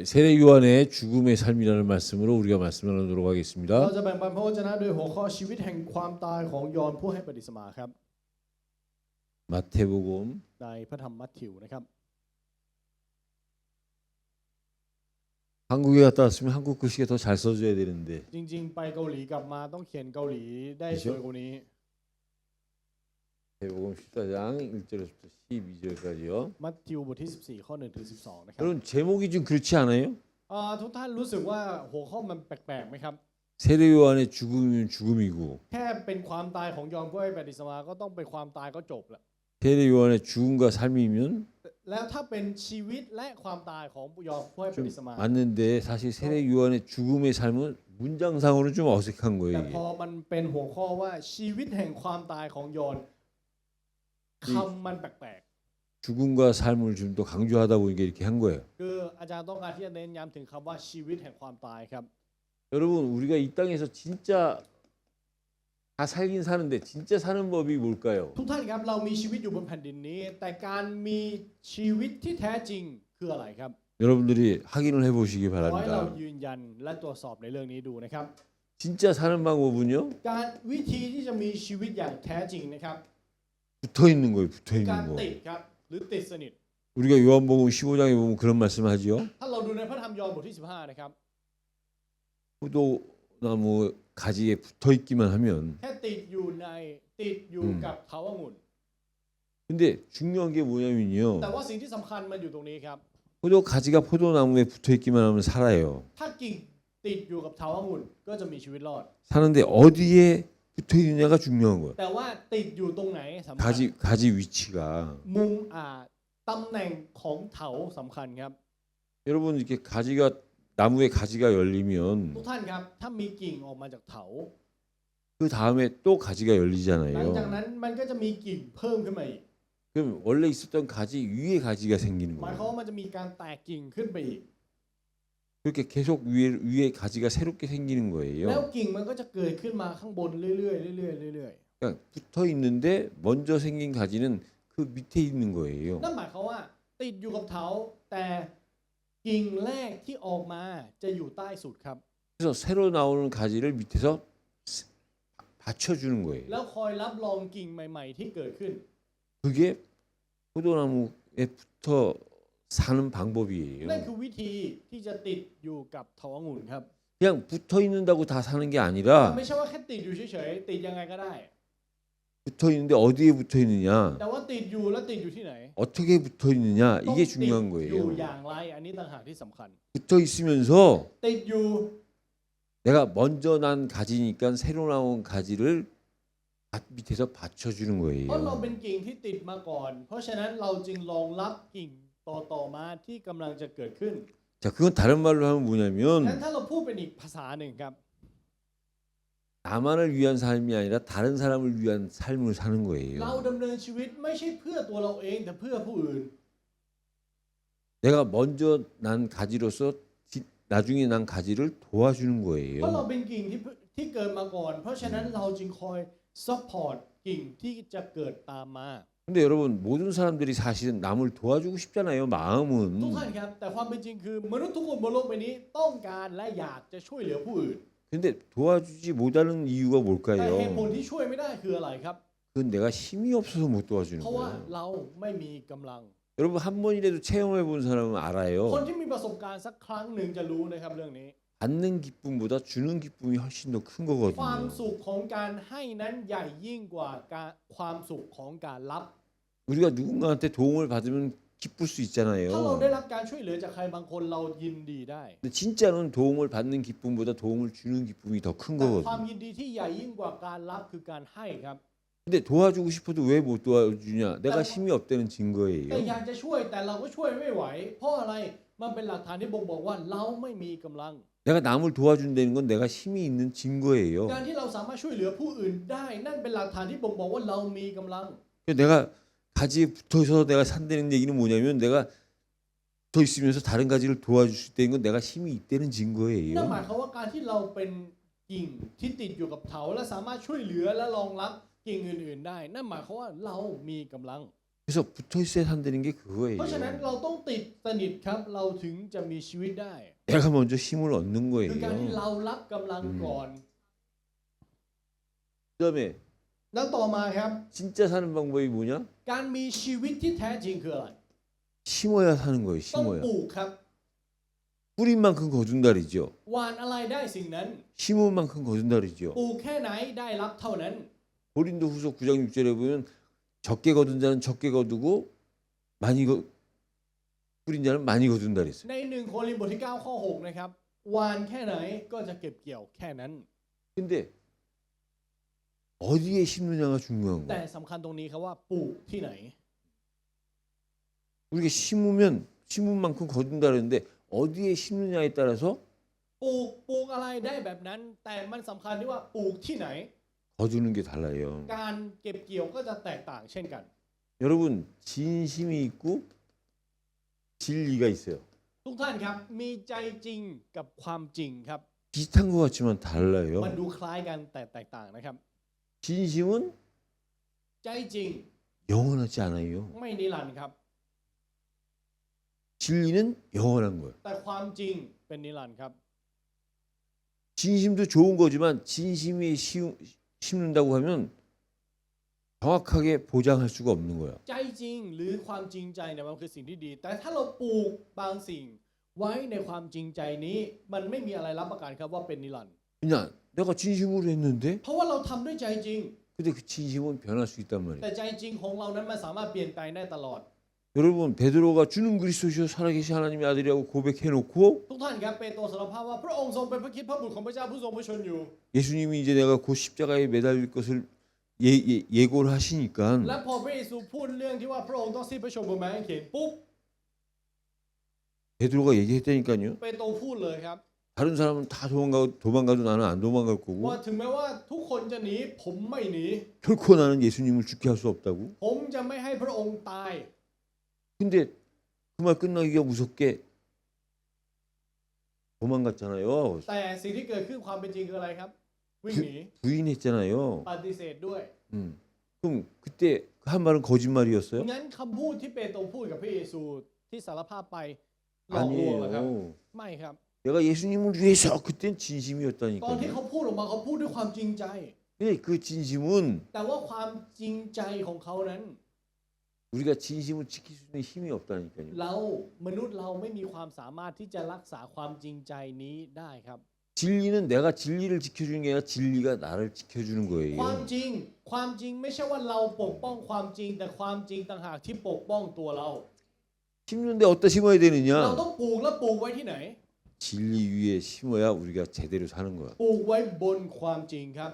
세례 요한의 죽음의 삶이라는 말씀으로 우리가 말씀을 나누도록 เรา 하겠습니다. จะแบ่งปันพระวจนะโดยหัวข้อชีวิตแห่งความตายของยอห์นผู้ให้ปฏิสมาครับ 마태복음 ในพระธรรมมัทธิวนะครับ 한국에 갔다 왔으면 한국 글씨가 더 잘 써줘야 되는데 จริงๆไปเกาหลีกลับมาต้องเขียนเกาหลีได้สวยกว่านี้ 마태복음 14장 1절부터 12절까지요. มัทธิวบทที่14ข้อ1ถึง12นะครับ 여러분 제목이 좀 그렇지 않아요? ทุกท่านรู้สึกว่าหัวข้อมันแปลกๆไหมครับ 세례 요한의 죽음이면 죽음이고 แค่เป็นความตายของยอห์นผู้ให้ปฏิสมาก็ต้องเป็นความตายก็จบละ 세례 요한의 죽음과 삶이면 แล้วถ้าเป็นชีวิตและความตายของยอห์นผู้ให้ปฏิสมา 맞는데 사실 세례 요한의 죽음의 삶은 문장상으로는 좀 어색한 แต่ 거예요. พอมันเป็นหัวข้อว่าชีวิตแห่งความตายของยอห์นคำมันแปลก 죽음과 삶을 좀 더 강조하다 보니까 이렇게 한 거예요. ๆคืออาจารย์ต้องการที่จะเน้นย้ำถึงคำว่าชีวิตแห่งความตายครับ 여러분 우리가 이 땅에서 진짜 다 살긴 사는데 진짜 사는 법이 뭘까요? ทุกท่านครับเรามีชีวิตอยู่บนแผ่นดินนี้ แต่การมีชีวิตที่แท้จริงคืออะไรครับ 여러분들이 확인을 해보시기 ขอให้เรา 바랍니다. ยืนยันและตรวจสอบในเรื่องนี้ดูนะครับ 진짜 사는 방법은요? การวิธีที่จะมีชีวิตอย่างแท้จริงนะครับ 붙어 있는 거예요. 붙어 การ 있는 거. ติดครับหรือติดสนิท 우리가 요한복음 15장에 보면 그런 말씀하지요. ถ้าเราดูในพระธรรมยอห์นบทที่15นะครับ 포도나무 가지에 붙어 있기만 하면 แค่ติดอยู่กับเถาวังุ่น 근데 중요한 게 뭐냐면요. แต่ว่าสิ่งที่สำคัญมันอยู่ตรงนี้ครับ 포도 가지가 포도나무에 붙어 있기만 하면 살아요. ถ้ากิ่งติดอยู่กับเถาวังุ่นก็จะมีชีวิตรอด 사는데 어디에 붙어 있느냐가 중요한 거예요. แต่ว่าติดอยู่ตรงไหนสำคัญ 가지 위치가 มุมตำแหน่งของเถาสำคัญครับ 여러분 이렇게 가지가 나무에 가지가 열리면 ทุกท่านครับถ้ามีกิ่งออกมาจากเถา 그 다음에 또 가지가 หลัง 열리잖아요. จากนั้นมันก็จะมีกิ่งเพิ่มขึ้นมาอีก 그럼 원래 있었던 가지 위에 가지가 생기는 หมายความ 거예요. ว่ามันจะมีการแตกกิ่งขึ้นไปอีก 그렇게 계속 위에 가지가 새롭게 생기는 แล้ว 거예요. กิ่งมันก็จะเกิดขึ้นมาข้างบนเรื่อยๆเรื่อยๆเรื่อย 그러니까 붙어 있는데 먼저 생긴 가지는 그 밑에 있는 거예요. ๆนั่นหมายความว่าติดอยู่กับเถาแต่กิ่งแรกที่ออกมาจะอยู่ใต้สุดครับ 그래서 새로 나오는 가지를 밑에서 받쳐주는 거예요. แล้วคอยรับรองกิ่งใหม่ ๆ ที่เกิดขึ้น 그게 포도나무에 붙어 사는 방법이에요. นั่นคือวิธีที่จะติดอยู่กับเถาวังุ่นครับ 그냥 붙어 있는다고 다 사는 게 아니라 ไม่ใช่ว่าแค่ติดอยู่เฉยๆติดยังไงก็ได้ 붙어 있는데 어디에 붙어 있느냐, แต่ว่าติดอยู่แล้วติดอยู่ที่ไหน 어떻게 붙어 있느냐 ต้อง 이게 ติด 중요한 อยู่ 거예요. อย่างไรอันนี้ต่างหากที่สำคัญ 붙어 있으면서 ติดอยู่ 내가 먼저 난 가지니까 새로 나온 가지를 밑에서 받쳐주는 เพราะเรา 거예요. เป็นกิ่งที่ติดมาก่อน เพราะฉะนั้นเราจึงรองรับกิ่งต่อมาที่กำลังจะเกิดขึ้น 자, 그건 다른 말로 하면 งั้น 뭐냐면 ถ้าเราพูดเป็นอีกภาษาหนึ่งครับ 나만을 위한 삶이 아니라 다른 사람을 위한 삶을 사는 เรา 거예요. ดำเนินชีวิตไม่ใช่เพื่อตัวเราเองแต่เพื่อผู้อื่น 내가 먼저 난 가지로서 나중에 난 가지를 도와주는 เพราะเรา 거예요. เป็นกิ่งที่เกิดมาก่อน เพราะฉะนั้นเราจึงคอยซัพพอร์ตกิ่งที่จะเกิดตามมา 근데 여러분 모든 사람들이 사실은 남을 도와주고 싶잖아요. ทุก 마음은. ท่านครับแต่ความเป็นจริงคือมนุษย์ทุกคนบนโลกใบนี้ต้องการและอยากจะช่วยเหลือผู้อื่น 근데 도와주지 못하는 이유가 แต่เหตุผล 뭘까요? ที่ช่วยไม่ได้คืออะไรครับ 그건 내가 힘이 없어서 못 도와주는 เพราะว่า 거예요. เราไม่มีกำลัง 여러분 한 번이라도 체험해 본 사람은 คน 알아요. ที่มีประสบการณ์สักครั้งหนึ่งจะรู้นะครับเรื่องนี้ 받는 기쁨보다 주는 기쁨이 훨씬 더 큰 ความ 거거든요. สุขของการให้นั้นใหญ่ยิ่งกว่าความสุขของการรับ 우리가 누군가한테 도움을 받으면 기쁠 수 ถ้าเรา 있잖아요. ได้รับการช่วยเหลือจากใครบางคนเรายินดีได้ 근데 진짜는 도움을 받는 기쁨보다 도움을 주는 기쁨이 더 큰 แต่ความ 거거든요. ยินดีที่ใหญ่ยิ่งกว่าการรับคือการให้ครับ 근데 도와주고 싶어도 왜 못 도와주냐? 내가 힘이 없다는 แต่ 증거예요. อยากจะช่วยแต่เราก็ช่วยไม่ไหว เพราะอะไรมันเป็นหลักฐานที่บ่งบอกว่าเราไม่มีกำลัง 내가 남을 도와준다는 건 내가 힘이 있는 증거예요. การที่เราสามารถช่วยเหลือผู้อื่นได้ นั่นเป็นหลักฐานที่บ่งบอกว่าเรามีกำลัง 내가 가지에 붙어서 내가 산다는 얘기는 뭐냐면 내가 붙어 있으면서 다른 가지를 도와줄 수 있다는 건 내가 힘이 있다는 นั่นห 증거예요. มายความว่าการที่เราเป็นกิ่งที่ติดอยู่กับเถาและสามารถช่วยเหลือและรองรับกิ่งอื่นๆได้ นั่นหมายความว่าเรามีกำลัง 그래서 붙어 있어야 산다는 게 เพ 그거예요. ราะฉะนั้นเราต้องติดสนิทครับเราถึงจะมีชีวิตได้ 내가 먼저 힘을 얻는 คือการที่ 거예요. เรารับกำลังก่อน 그다음에 แล้วต่อมาครับ 진짜 사는 방법이 뭐냐? การมีชีวิตที่แท้จริงคืออะไร 심어야 사는 거예요. ต้อง 심어야. ปลูกครับ 뿌린 만큼 거둔다 그러죠. หว่านอะไรได้สิ่งนั้น 심은 만큼 거둔다 그러죠. ปลูกแค่ไหนได้รับเท่านั้น 고린도후서 9장 6절에 보면 적게 거둔 자는 적게 거두고 많이 뿌린 자는 많이 거둔다 그랬어요. ใน1 โครินธ์บทที่ 9 ข้อ 6 นะครับหว่านแค่ไหนก็จะเก็บเกี่ยวแค่นั้น 근데 어디에 심느냐가 중요한 แต่ 거예요. สำคัญตรงนี้ครับว่าปลูกที่ไหน 우리가 심으면 심은 만큼 거둔다 그러는데 어디에 심느냐에 따라서 ปลูกอะไรได้แบบนั้น แต่มันสำคัญที่ว่าปลูกที่ไหน 거두는 게 달라요. การเก็บเกี่ยวก็จะแตกต่างเช่นกัน 여러분 진심이 있고 진리가 있어요. ทุกท่านครับมีใจจริงกับความจริงครับ 비슷한 것 같지만 มัน 달라요. ดูคล้ายกันแต่แตกต่างนะครับ 진심은 ใจจริง 영원하지 않아요. ไม่นิรันดร์ครับ 진리는 영원한 거예요. แต่ความจริงเป็นนิรันดร์ครับ 진심도 좋은 거지만 진심이 심는다고 하면 정확하게 보장할 수가 없는 거야. ใจจริงหรือความจริงใจเนี่ยมันคือสิ่งที่ดี แต่ถ้าเราปลูกบางสิ่ง ไว้ในความจริงใจนี้ มันไม่มีอะไรรับประกันครับว่าเป็นนิรันดร์ 그냥 내가 진심으로 했는데 เพราะว่าเราทำด้วยใจจริง 근데 그 진심은 변할 수 있단 말이에요. แต่ใจจริงของเรานั้นมันสามารถเปลี่ยนแปลงได้ตลอด 여러분 베드로가 주는 그리스도시요 살아계신 하나님의 아들이라고 고백해놓고 ทุกท่านครับเปโตรสารภาพว่าพระองค์ทรงเป็นพระคริสต์พระบุตรของพระเจ้าผู้ทรงพระชนอยู่ 예수님이 이제 내가 곧 십자가에 매달릴 것을 예고를 하시니까 และพอพระเยซูพูดเรื่องที่ว่าพระองค์ต้องสิ้นพระชนม์บนไม้กางเขนปุ๊บ 베드로가 얘기했다니까요. เปโตรพูดเลยครับ 다른 사람은 다 도망가도 나는 안 도망갈 ว่า 거고 ถึงแม้ว่าทุกคนจะหนีผมไม่หนี 결코 나는 예수님을 죽게 할 수 없다고. ผมจะไม่ให้พระองค์ตาย 근데 그 말 끝나기가 무섭게 도망갔잖아요. แต่สิ่งที่เกิดขึ้นความเป็นจริงคืออะไรครับ วิ่งหนี 부인했잖아요. ปฏิเสธด้วย 그럼 그때 한 말은 거짓말이었어요? งั้นคำพูดที่เปโตรพูดกับพระเยซูที่สารภาพไปหลอกลวงเหรอครับ 아니에요. ไม่ครับ 내가 예수님을 위해서 그땐 ตอนที่ 진심이었다니까요. เขาพูดออกมาเขาพูดด้วยความจริงใจ 근데 그 진심은 แต่ว่าความจริงใจของเขานั้น 우리가 진심을 지킬 수 있는 힘이 없다니까요. เรามนุษย์เราไม่มีความสามารถที่จะรักษาความจริงใจนี้ได้ครับ 진리는 내가 진리를 지켜주는 게 아니라 진리가 나를 지켜주는 ความ 거예요. จริงไม่ใช่ว่าเราปกป้องความจริง แต่ความจริงต่างหากที่ปกป้องตัวเรา 심는데 어디다 심어야 เรา 되느냐? ต้องปลูกแล้วปลูกไว้ที่ไหน 진리 위에 심어야 우리가 제대로 사는 거야. ปลูกไว้บนความจริงครับ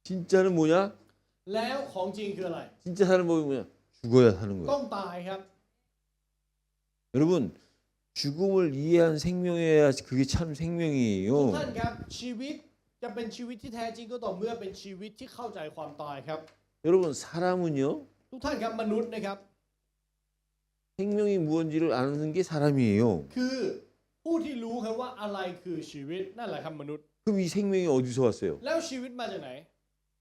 진짜는 뭐냐? แล้วของจริงคืออะไร 진짜 사는 법이 뭐냐? 죽어야 사는 ต้ 거야. องตายครับ 여러분 죽음을 이해한 생명이어야 그게 참 ทุก 생명이에요. ท่านครับชีวิตจะเป็นชีวิตที่แท้จริงก็ต่อเมื่อเป็นชีวิตที่เข้าใจความตายครับ 여러분 사람은요 ทุกท่านครับมนุษย์นะครับ 생명이 무엇인지를 아는 게 사람이에요. คือผู้ที่รู้ครับว่าอะไรคือชีวิตนั่นแหละครับมนุษย์ 그럼 이 생명이 어디서 왔어요? แล้วชีวิตมาจากไหน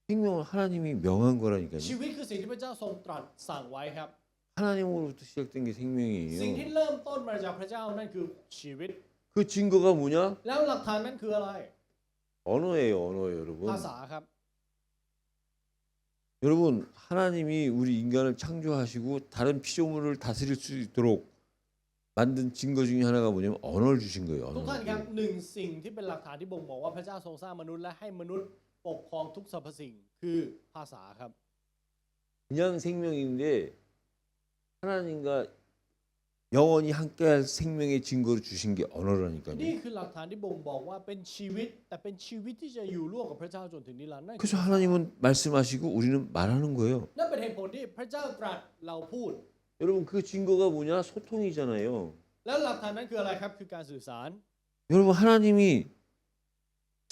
생명은 하나님이 명한 거라니까요. ชีวิตคือสิ่งที่พระเจ้าทรงตรัสสั่งไว้ครับ 하나님으로부터 시작된 게 สิ่งที่ 생명이에요. เริ่มต้นมาจากพระเจ้านั่นคือชีวิต 그 증거가 뭐냐? แล้วหลักฐานนั้นคืออะไร 언어예요, 언어예요, 여러분. ภาษาครับ 여러분, 하나님이 우리 인간을 창조하시고 다른 피조물을 다스릴 수 있도록 만든 증거 중에 하나가 뭐냐면 언어를 주신 거예요. ทุกท่านครับ 언어를. หนึ่งสิ่งที่เป็นหลักฐานที่บ่งบอกว่าพระเจ้าทรงสร้างมนุษย์และให้มนุษย์ปกครองทุกสรรพสิ่งคือภาษาครับ 그냥 생명인데 하나님과 영원히 함께할 생명의 증거를 주신 게 นี่ 언어라니까요. คือหลักฐานที่บ่งบอกว่าเป็นชีวิตแต่เป็นชีวิตที่จะอยู่ร่วมกับพระเจ้าจนถึงนิรันดร์นั่นคือ 그래서 하나님은 말씀하시고 우리는 말하는 거예요. นั่นเป็นเหตุผลที่พระเจ้าตรัสเราพูด 여러분 그 증거가 뭐냐? 소통이잖아요. แล้วหลักฐานนั้นคืออะไรครับคือการสื่อสาร 여러분 하나님이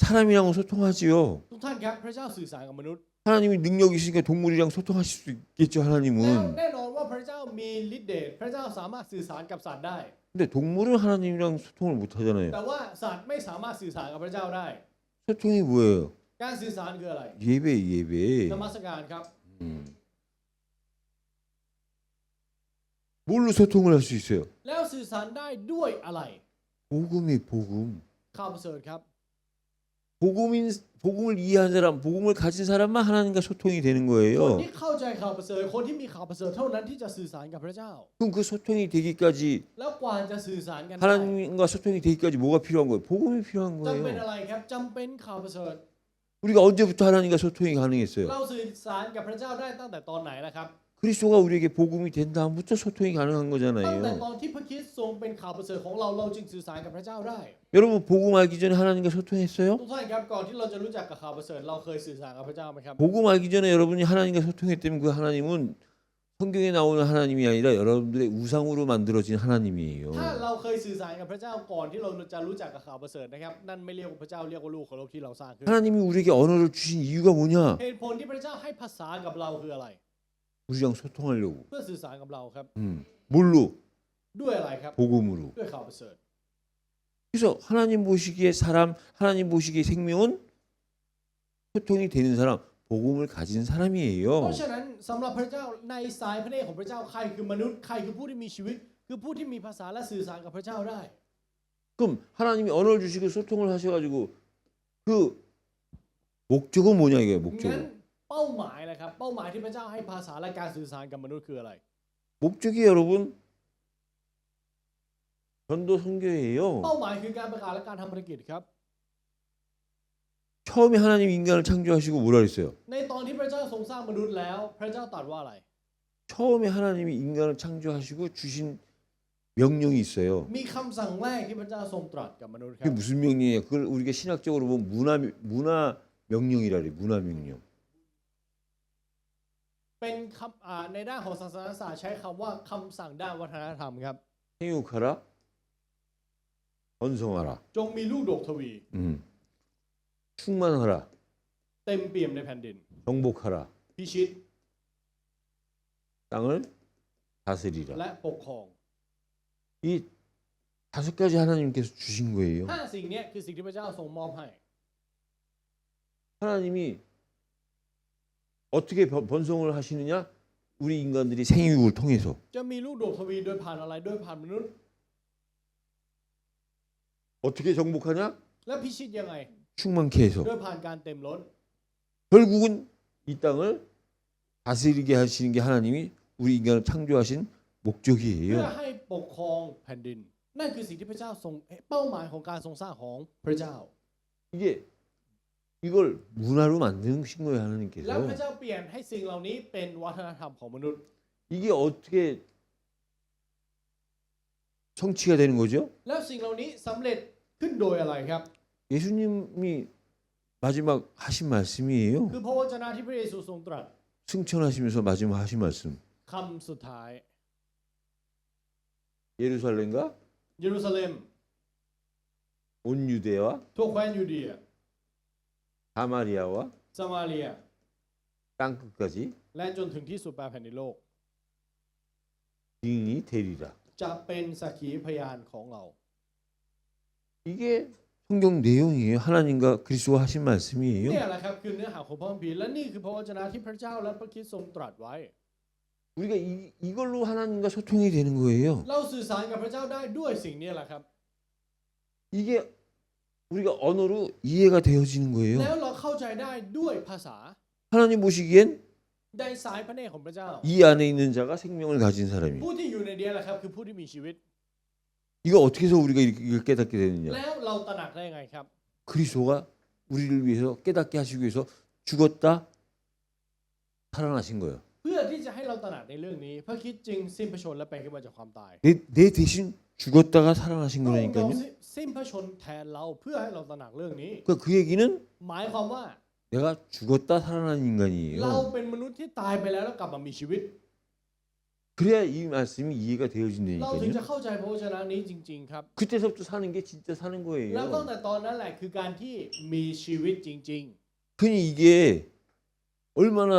사람이랑 소통하지요. ทุกท่านครับพระเจ้าสื่อสารกับมนุษย์ 하나님이 능력이 있으니까 동물이랑 소통하실 수 있겠죠. แล้ว 하나님은. แน่นอนว่าพระเจ้ามีฤทธิ์เดชพระเจ้าสามารถสื่อสารกับสัตว์ได้ 근데 동물은 하나님이랑 소통을 못 하잖아요. แต่ว่าสัตว์ไม่สามารถสื่อสารกับพระเจ้าได้ 소통이 뭐예요? การสื่อสารคืออะไร 예배 예배. นมัสการครับ 뭘로 소통을 할 수 있어요? แล้วสื่อสารได้ด้วยอะไร 복음이 복음. ข่าวประเสริฐครับ 복음을 이해한 사람, 복음을 가진 사람만 하나님과 소통이 되는 คน 거예요. ที่เข้าใจข่าวประเสริฐคนที่มีข่าวประเสริฐเท่านั้นที่จะสื่อสารกับพระเจ้า 그럼 그 소통이 되기까지 แล้วกว่าจะสื่อสารกันได้ 하나님과 소통이 되기까지 뭐가 필요한 거예요? 복음이 필요한 จำเป็น 거예요. อะไรครับจำเป็นข่าวประเสริฐ 우리가 언제부터 하나님과 소통이 가능했어요? เราสื่อสารกับพระเจ้าได้ตั้งแต่ตอนไหนนะครับ 그리스도가 우리에게 복음이 된 다음부터 소통이 가능한 ตั้งแต่ 거잖아요. ตอนที่พระคริสต์ทรงเป็นข่าวประเสริฐของเราเราจึงสื่อสารกับพระเจ้าได้ 여러분 복음 알기 전에 하나님과 소통했어요? ทุกท่านครับก่อนที่เราจะรู้จักกับข่าวประเสริฐเราเคยสื่อสารกับพระเจ้าไหมครับ 복음 알기 전에 여러분이 하나님과 소통했다면 그 하나님은 성경에 나오는 하나님이 아니라 여러분들의 우상으로 만들어진 하나님이에요. ถ้าเราเคยสื่อสารกับพระเจ้าก่อนที่เราจะรู้จักกับข่าวประเสริฐนะครับนั่นไม่เรียกว่าพระเจ้าเรียกว่าลูกของเราที่เราสร้างขึ้น 하나님이 우리에게 언어를 주신 이유가 뭐냐? เหตุผลที่พระเจ้าให้ภาษากับเราคืออะไร 우리랑 소통하려고. เพื่อสื่อสารกับเราครับ 뭘로? ด้วยอะไรครับ 복음으로. ด้วยข่าวประเสริฐ 그래서 하나님 보시기에 사람, 하나님 보시기에 생명은 소통이 되는 사람, 복음을 가진 เพ 사람이에요. ราะฉะนั้นสำหรับพระเจ้าในสายพระเนตรของพระเจ้าใครคือมนุษย์ใครคือผู้ที่มีชีวิต คือผู้ที่มีภาษาและสื่อสารกับพระเจ้าได้ 그럼 하나님이 언어를 주시고 소통을 하셔가지고 그 목적은 뭐냐 이거예요. งั้น 목적은. เป้าหมายนะครับเป้าหมายที่พระเจ้าให้ภาษาและการสื่อสารกับมนุษย์คืออะไร 목적이 여러분 전도 선교예요. เป้าหมายคือการประกาศและการทำภารกิจครับ 처음에 하나님 인간을 창조하시고 뭐라 그랬어요? ในตอนที่พระเจ้าทรงสร้างมนุษย์แล้ว พระเจ้าตรัสว่าอะไร 처음에 하나님이 인간을 창조하시고 주신 명령이 있어요. มีคำสั่งแรกที่พระเจ้าทรงตรัสกับมนุษย์ค 그게 รับ 무슨 명령이에요? 그걸 우리가 신학적으로 보면 문화 명령이라 그래요. 문화 명령. เป็นคำในด้านของศาสนศาสตร์ใช้คำว่าคำสั่งด้านวัฒนธรรมครับ 생육하라, 번성하라, จงมีลูกดกทวี 충만하라, เต็มเปี่ยมในแผ่นดิน 정복하라, พิชิต 땅을 다스리라. และปกครอง 이 5가지 하나님께서 주신 거예요. ห้าสิ่งเนี้ยคือสิ่งที่พระเจ้าทรงมอบให้ 하나님이 어떻게 번성을 하시느냐? 우리 인간들이 생육을 통해서. จะมีลูกดกทวีโดยผ่านอะไรโดยผ่านมนุษย์ 어떻게 정복하냐? และพิชิตยังไง 충만케 해서. โดยผ่านการเต็มล้น 결국은 이 땅을 다스리게 하시는 게 하나님이 우리 인간을 창조하신 เพื่อ 목적이에요. ให้ปกครองแผ่นดิน นั่นคือสิ่งที่พระเจ้าทรงเป้าหมายของการทรงสร้างของพระเจ้า 이게 이걸 문화로 만드신 거예요, แล้ว 하나님께서. พระเจ้าเปลี่ยนให้สิ่งเหล่านี้เป็นวัฒนธรรมของมนุษย์ 이게 어떻게 성취가 되는 거죠? แล้วสิ่งเหล่านี้สำเร็จขึ้นโดยอะไรครับ 예수님이 마지막 하신 말씀이에요. คือพระวจนะที่พระเยซูทรงตรัส 승천하시면서 마지막 하신 말씀. คำสุดท้าย 예루살렘과 เยรูซาเล็ม 온 유대와 ทั่วแคว้นยูเดีย 사마리아와 ซามาเรีย 땅 끝까지 และจนถึงที่สุดปลายแผ่นดินโลก 증인이 되리라. จะเป็นสักขีพยานของเรา 이게 성경 내용이에요. 하나님과 그리스도가 하신 เนี่ย 말씀이에요. แหละครับคือเนื้อหาของพระคัมภีร์และนี่คือพระวจนะที่พระเจ้าและพระคริสต์ทรงตรัสไว้ 우리가 이걸로 하나님과 소통이 되는 거예요. เราสื่อสารกับพระเจ้าได้ด้วยสิ่งนี้แหละครับ 이게 우리가 언어로 이해가 되어지는 แล้ว 거예요. เราเข้าใจได้ด้วยภาษา 하나님 보시기엔 ในสายพระเนตรของพระเจ้า 이 안에 있는 자가 생명을 가진 사람이에요. ผู้ที่อยู่ในเดียแหละครับคือผู้ที่มีชีวิต 이거 어떻게 해서 우리가 이걸 깨닫게 되느냐? แล้วเราตระหนักได้ยังไงครับ 그리스도가 우리를 위해서 깨닫게 하시기 위해서 죽었다 살아나신 거예요. เพื่อที่จะให้เราตระหนักในเรื่องนี้พระคริสต์จึงสิ้นพระชนม์และไปขึ้นมาจากความตาย 내 대신 죽었다가 살아나신 พระองค์ 거라니까요. สิ้นพระชนม์แทนเราเพื่อให้เราตระหนักเรื่องนี้ 그러니까 그 얘기는 หมายความว่า 내가 죽었다 살아난 เรา 인간이에요. เป็นมนุษย์ที่ตายไปแล้วแล้วกลับมามีชีวิต 그래야 이 말씀이 이해가 เราถึงจะ 되어진다니까요. เข้าใจพระวจนะนี้จริงๆครับ 그때서부터 사는 게 진짜 사는 แล้วตั้ง 거예요. แต่ตอนนั้นแหละคือการที่มีชีวิตจริง 그니 이게 얼마나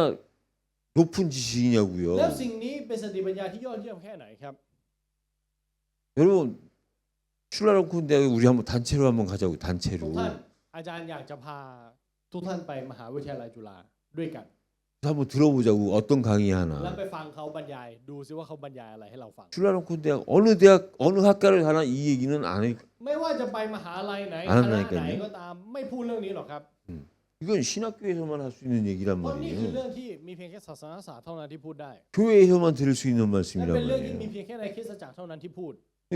높은 ๆ 지식이냐고요. แล้วสิ่งนี้เป็นสติปัญญาที่ยอดเยี่ยมแค่ไหนครับ 여러분 출라놓고 내가 우리 한번 단체로 한번 가자고 ทุก 단체로. ท่านอาจารย์อยากจะพา ทุกท่านไปมหาวิทยาลัยจุฬาด้วยกัน 한번 들어보자고 어떤 강의 แล้ว 하나. ไปฟังเขาบรรยายดูซิว่าเขาบรรยายอะไรให้เราฟัง 줄라놓고 어느 학과를 가나 이 얘기는 안 해. ไม่ว่าจะไปมหาลัยไหน อ่า คณะ ไหนกัน ไหน เนี่ย ก็ตามไม่พูดเรื่องนี้หรอกครับ 이건 신학교에서만 할 수 있는 얘기란 เพราะนี่คือ 말이에요. เรื่องที่มีเพียงแค่ศาสนศาสตร์เท่านั้นที่พูดได้ 교회에서만 들을 수 있는 และ 말씀이란 เป็นเรื่องที่มี 말이에요. เพียงแค่ในคริสตจักรเท่านั้นที่พูด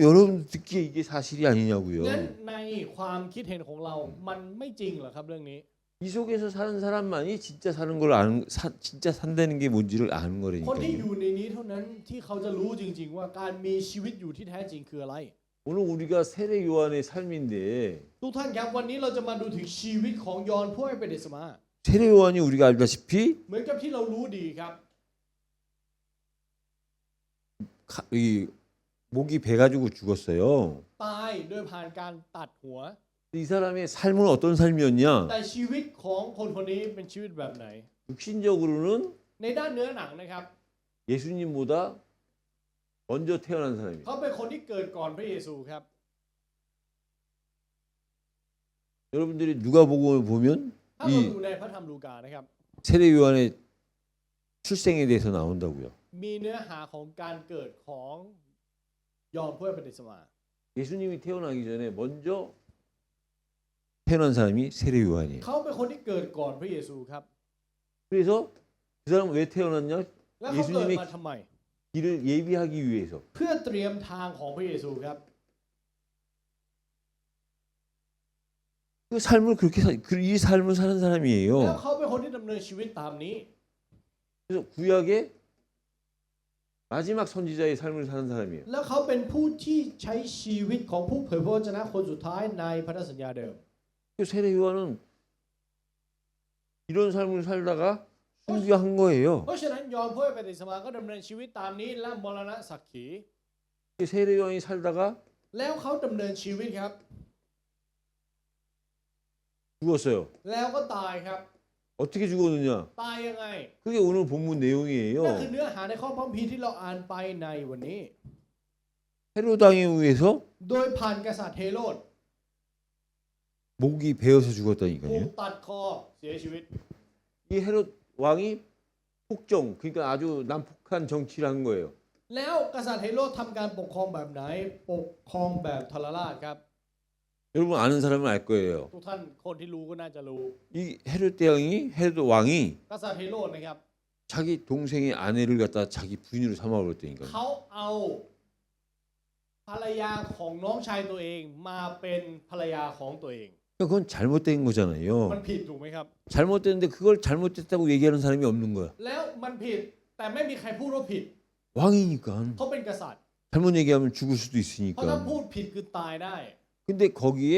여러분 듣기에 이게 사실이 아니냐고요. งั้นในความคิดเห็นของเรามันไม่จริงเหรอครับเรื่องนี้ 이 속에서 사는 사람만이 진짜 사는 걸 아는 진짜 산다는 게 뭔지를 아는 คนที่อ 거라니까요. ยู่ในนี้เท่านั้นที่เขาจะรู้จริง ๆ ว่าการมีชีวิตอยู่ที่แท้จริงคืออะไร 오늘 우리가 세례 요한의 삶인데 ทุกท่านครับวันนี้เราจะมาดูถึงชีวิตของยอห์นผู้ให้เปติสมา 세례 요한이 우리가 알다시피 เหมือนกับที่เรารู้ดีครับ 이 목이 베가지고 죽었어요. ตายโดยผ่านการตัดหัว 이 사람의 삶은 어떤 삶이었냐? แต่ชีวิตของคนคนนี้เป็นชีวิตแบบไหน 육신적으로는 ในด้านเนื้อหนังนะครับ 예수님보다 먼저 태어난 사람이에요. เขาเป็นคนที่เกิดก่อนพระเยซูครับ 여러분들이 누가복음을 보면 ถ้าเรา 이 ดูในพระธรรมลูกานะครับ 세례 요한의 출생에 대해서 나온다고요. มีเนื้อหาของการเกิดของยอห์นผู้ให้เปติสมา 예수님이 태어나기 전에 먼저 태어난 사람이 세례 요한이에요. เขาเป็นคนที่เกิดก่อนพระเยซูครับ 그래서 그 사람은 왜 태어났냐? แล้วเขาเกิด 예수님의 มาทำไม 길을 예비하기 위해서. เพื่อเตรียมทางของพระเยซูครับ 그 삶을 그렇게 이 삶을 사는 แล้ว 사람이에요. เขาเป็นคนที่ดำเนินชีวิตตามนี้ 그래서 구약의 마지막 선지자의 삶을 사는 사람이에요. แล้วเขาเป็นผู้ที่ใช้ชีวิตของผู้เผยพระวจนะคนสุดท้ายในพันธสัญญาเดิม 그 세례 요한은 이런 삶을 살다가 순교한 거예요. เพราะฉะนั้นยอห์นผู้ให้เปติสมาก็ดำเนินชีวิตตามนี้และมรณะสักขี 세례 요한이 살다가 แล้วเขาดำเนินชีวิตครับ 죽었어요. แล้วก็ตายครับ 어떻게 죽었느냐? ตายยังไง 그게 오늘 본문 นั่นคือ 내용이에요. เนื้อหาในข้อพระคัมภีร์ที่เราอ่านไปในวันนี้ 헤롯 왕에 의해서 โดยผ่านกษัตริย์เฮโรด 목이 베어서 ถูก 죽었다니까요. ตัดคอเสียชีวิต 이 헤롯 왕이 폭정, 그러니까 아주 난폭한 정치를 한 거예요. แล้วกษัตริย์เฮโรดทำการปกครองแบบไหนปกครองแบบทรราชครับ 여러분 아는 사람은 알 거예요. ทุกท่านคนที่รู้ก็น่าจะรู้ 이 헤롯 왕이 กษัตริย์เฮโรดนะครับ 자기 동생의 아내를 갖다 자기 부인으로 삼아버렸다니까요. เขาเอาภรรยาของน้องชายตัวเองมาเป็นภรรยาของตัวเอง 그건 잘못된 มัน 거잖아요. ผิดถูกไหมครับ 잘못됐는데 그걸 잘못됐다고 얘기하는 사람이 없는 거야. แล้วมันผิดแต่ไม่มีใครพูดว่าผิด 왕이니까 เขาเป็นกษัตริย์ 잘못 얘기하면 죽을 수도 เพราะถ้า 있으니까. พูดผิดคือตายได้ 근데 거기에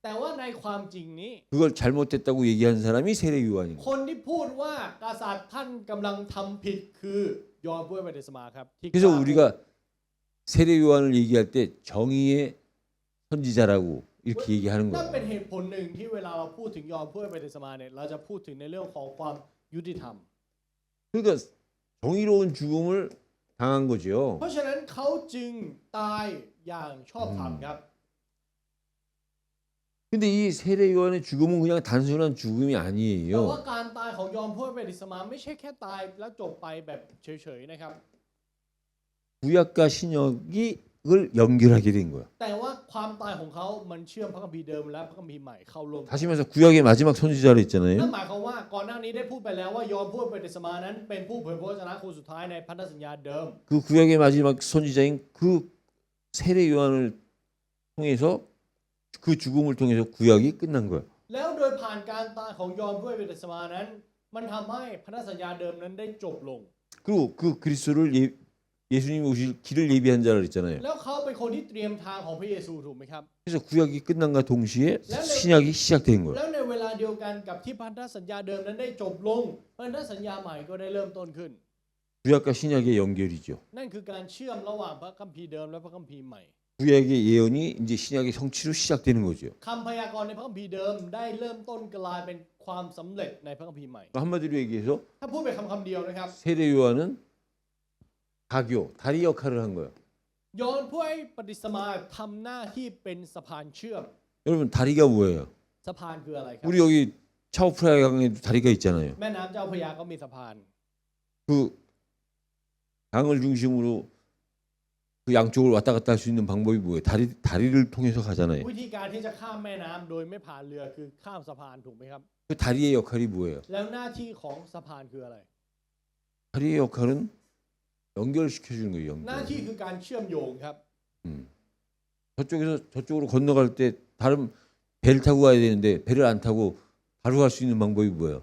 แต่ว่าในความจริงนี้ 그걸 잘못됐다고 얘기하는 사람이 세례 요한인 คนที่พูดว่ากษัตริย์ท่านกำลังทำผิดคือยอห์นผู้ให้เปติสมาครับที่ 그래서 우리가 세례 요한을 얘기할 때 정의의 선지자라고 이렇게 얘기하는 นั่น 거예요. เป็นเหตุผลหนึ่งที่เวลาเราพูดถึงยอห์นผู้ให้เปติสมาเนี่ยเราจะพูดถึงในเรื่องของความยุติธรรม 그러니까 정의로운 죽음을 당한 거죠. เพราะฉะนั้นเขาจึงตายอย่างชอบธรรมครับ 근데 이 세례 요한의 죽음은 그냥 단순한 죽음이 แต่ว่า 아니에요. การตายของยอห์นผู้ให้เปติสมาไม่ใช่แค่ตายแล้วจบไปแบบเฉยๆนะครับ 구약과 신약이 그걸 연결하게 된 거야. แต่ว่าความตายของเขามันเชื่อมพระคัมภีร์เดิมและพระคัมภีร์ใหม่เข้าร่วมกัน 다시 말해서 구약의 마지막 선지자로 นั่น 했잖아요. หมายความว่าก่อนหน้านี้ได้พูดไปแล้วว่ายอห์นผู้ให้เปติสมานั้นเป็นผู้เผยพระวจนะคนสุดท้ายในพันธสัญญาเดิม 그 구약의 마지막 선지자인 그 세례 요한을 통해서 그 죽음을 통해서 구약이 끝난 거야. แล้วโดยผ่านการตายของยอห์นผู้ให้เปติสมานั้น มันทำให้พันธสัญญาเดิมนั้นได้จบลง 그리고 그 그리스도를 예수님이 오실 길을 예비한 자라 그랬잖아요. แล้วเขาเป็นคนที่เตรียมทางของพระเยซูถูกไหมครับ 그래서 구약이 끝난과 동시에 신약이 시작된 거예요. แล้วในเวลาเดียวกันกับที่พันธสัญญาเดิมนั้นได้จบลงพันธสัญญาใหม่ก็ได้เริ่มต้นขึ้น 구약과 신약의 연결이죠. นั่นคือการเชื่อมระหว่างพระคัมภีร์เดิมและพระคัมภีร์ใหม่ 구약의 예언이 이제 신약의 성취로 시작되는 거죠. คำพยากรณ์ในพระคัมภีร์เดิมได้เริ่มต้นกลายเป็นความสำเร็จในพระคัมภีร์ใหม่ 한마디로 얘기해서 ถ้าพูดเป็นคำเดียวนะครับ 세례 요한은 가교, 다리 역할을 한 거예요. ยอห์นผู้ให้ปฏิสมาทำหน้าที่เป็นสะพานเชื่อม 여러분 다리가 뭐예요? สะพานคืออะไรครับ 우리 여기 차오프라강에도 다리가 있잖아요. แม่น้ำเจ้าพระยาก็มีสะพาน 그 강을 중심으로 그 양쪽을 왔다 갔다 할 수 있는 방법이 뭐예요? 다리를 통해서 가잖아요. วิธีการที่จะข้ามแม่น้ำโดยไม่ผ่านเรือคือข้ามสะพานถูกไหมครับ 그 다리의 역할이 뭐예요? แล้วหน้าที่ของสะพานคืออะไร 다리의 역할은 연결시켜 주는 거예요. หน้า 연결. ที่คือการเชื่อมโยงครับ 저쪽에서 저쪽으로 건너갈 때 다른 배를 타고 가야 되는데 배를 안 타고 바로 갈 수 있는 방법이 뭐예요?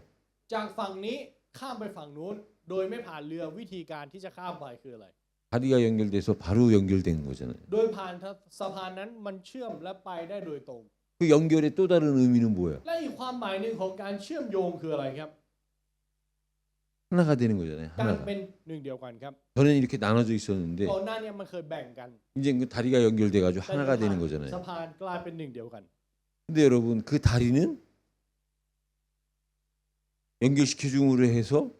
จากฝั่งนี้ข้ามไปฝั่งนู้นโดยไม่ผ่านเรือวิธีการที่จะข้ามไปคืออะไร 다리가 연결돼서 바로 연결되는 거잖아요. โดยผ่านสะพานนั้นมันเชื่อมและไปได้โดยตรง 그 연결의 또 다른 의미는 뭐예요? และอีกความหมายหนึ่งของการเชื่อมโยงคืออะไรครับ 하나가 되는 거잖아요. การ 하나가. เป็นหนึ่งเดียวกันครับ 저는 이렇게 나눠져 있었는데 ก่อนหน้านี้มันเคยแบ่งกัน 이제 그 다리가 연결돼 가지고 แต่ 하나가 되는 거잖아요. สะพานกลายเป็นหนึ่งเดียวกัน 근데 여러분 그 다리는 연결시켜 줌으로 해서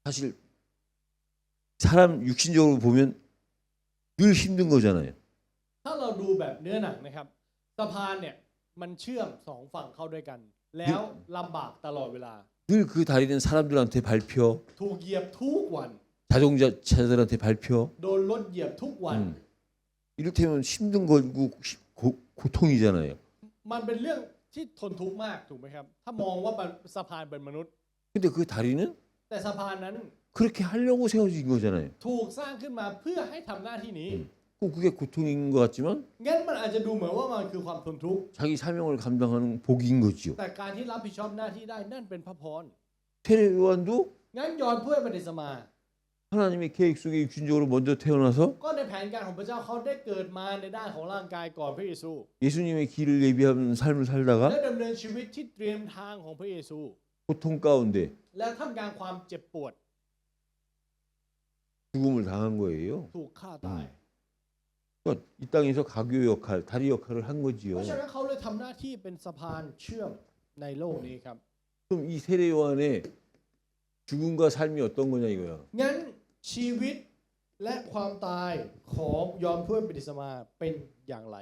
사실 사람 육신적으로 보면 늘 힘든 거잖아요. ถ้าเราดูแบบเนื้อหนังนะครับสะพานเนี่ยมันเชื่อมสองฝั่งเข้าด้วยกัน แล้วลำบากตลอดเวลา 늘 그 다리는 사람들한테 밟혀, ถูกเหยียบทุกวัน 자동차들한테 밟혀. โดนรถเหยียบทุกวัน 이를테면 힘든 거고 고통이잖아요. มันเป็นเรื่องที่ทนทุกข์มากถูกไหมครับ ถ้ามองว่าสะพานเป็นมนุษย์ 근데 그 다리는 แต่สะพานนั้น 그렇게 하려고 세워진 거잖아요. ถูกสร้างขึ้นมาเพื่อให้ทำหน้าที่นี้ 꼭 그게 고통인 것 같지만 งั้นมันอาจจะดูเหมือนว่ามันคือความทนทุกข์ 자기 사명을 감당하는 복인 거지요. แต่การที่รับผิดชอบหน้าที่ได้นั่นเป็นพระพร 세례 요한도 งั้นยอห์นผู้ให้บัพติศมา 하나님의 계획 속에 육신적으로 먼저 태어나서 ก็ในแผนการของพระเจ้าเขาได้เกิดมาในด้านของร่างกายก่อนพระเยซู 예수님의 길을 예비하는 삶을 살다가 และดำเนินชีวิตที่เตรียมทางของพระเยซู 고통 가운데 และท่ามกลางความเจ็บปวด 죽음을 당한 거예요. ถูกฆ่าตาย 그러니까 이 땅에서 가교 역할, 다리 역할을 한 เพ 거지요. ราะฉะนั้นเขาเลยทำหน้าที่เป็นสะพานเชื่อมในโลกนี้ครับ 그럼 이 세례 요한의 죽음과 삶이 어떤 거냐 이거야. งั้นชีวิตและความตายของยอห์นผู้ให้บัพติศมาเป็นอย่างไร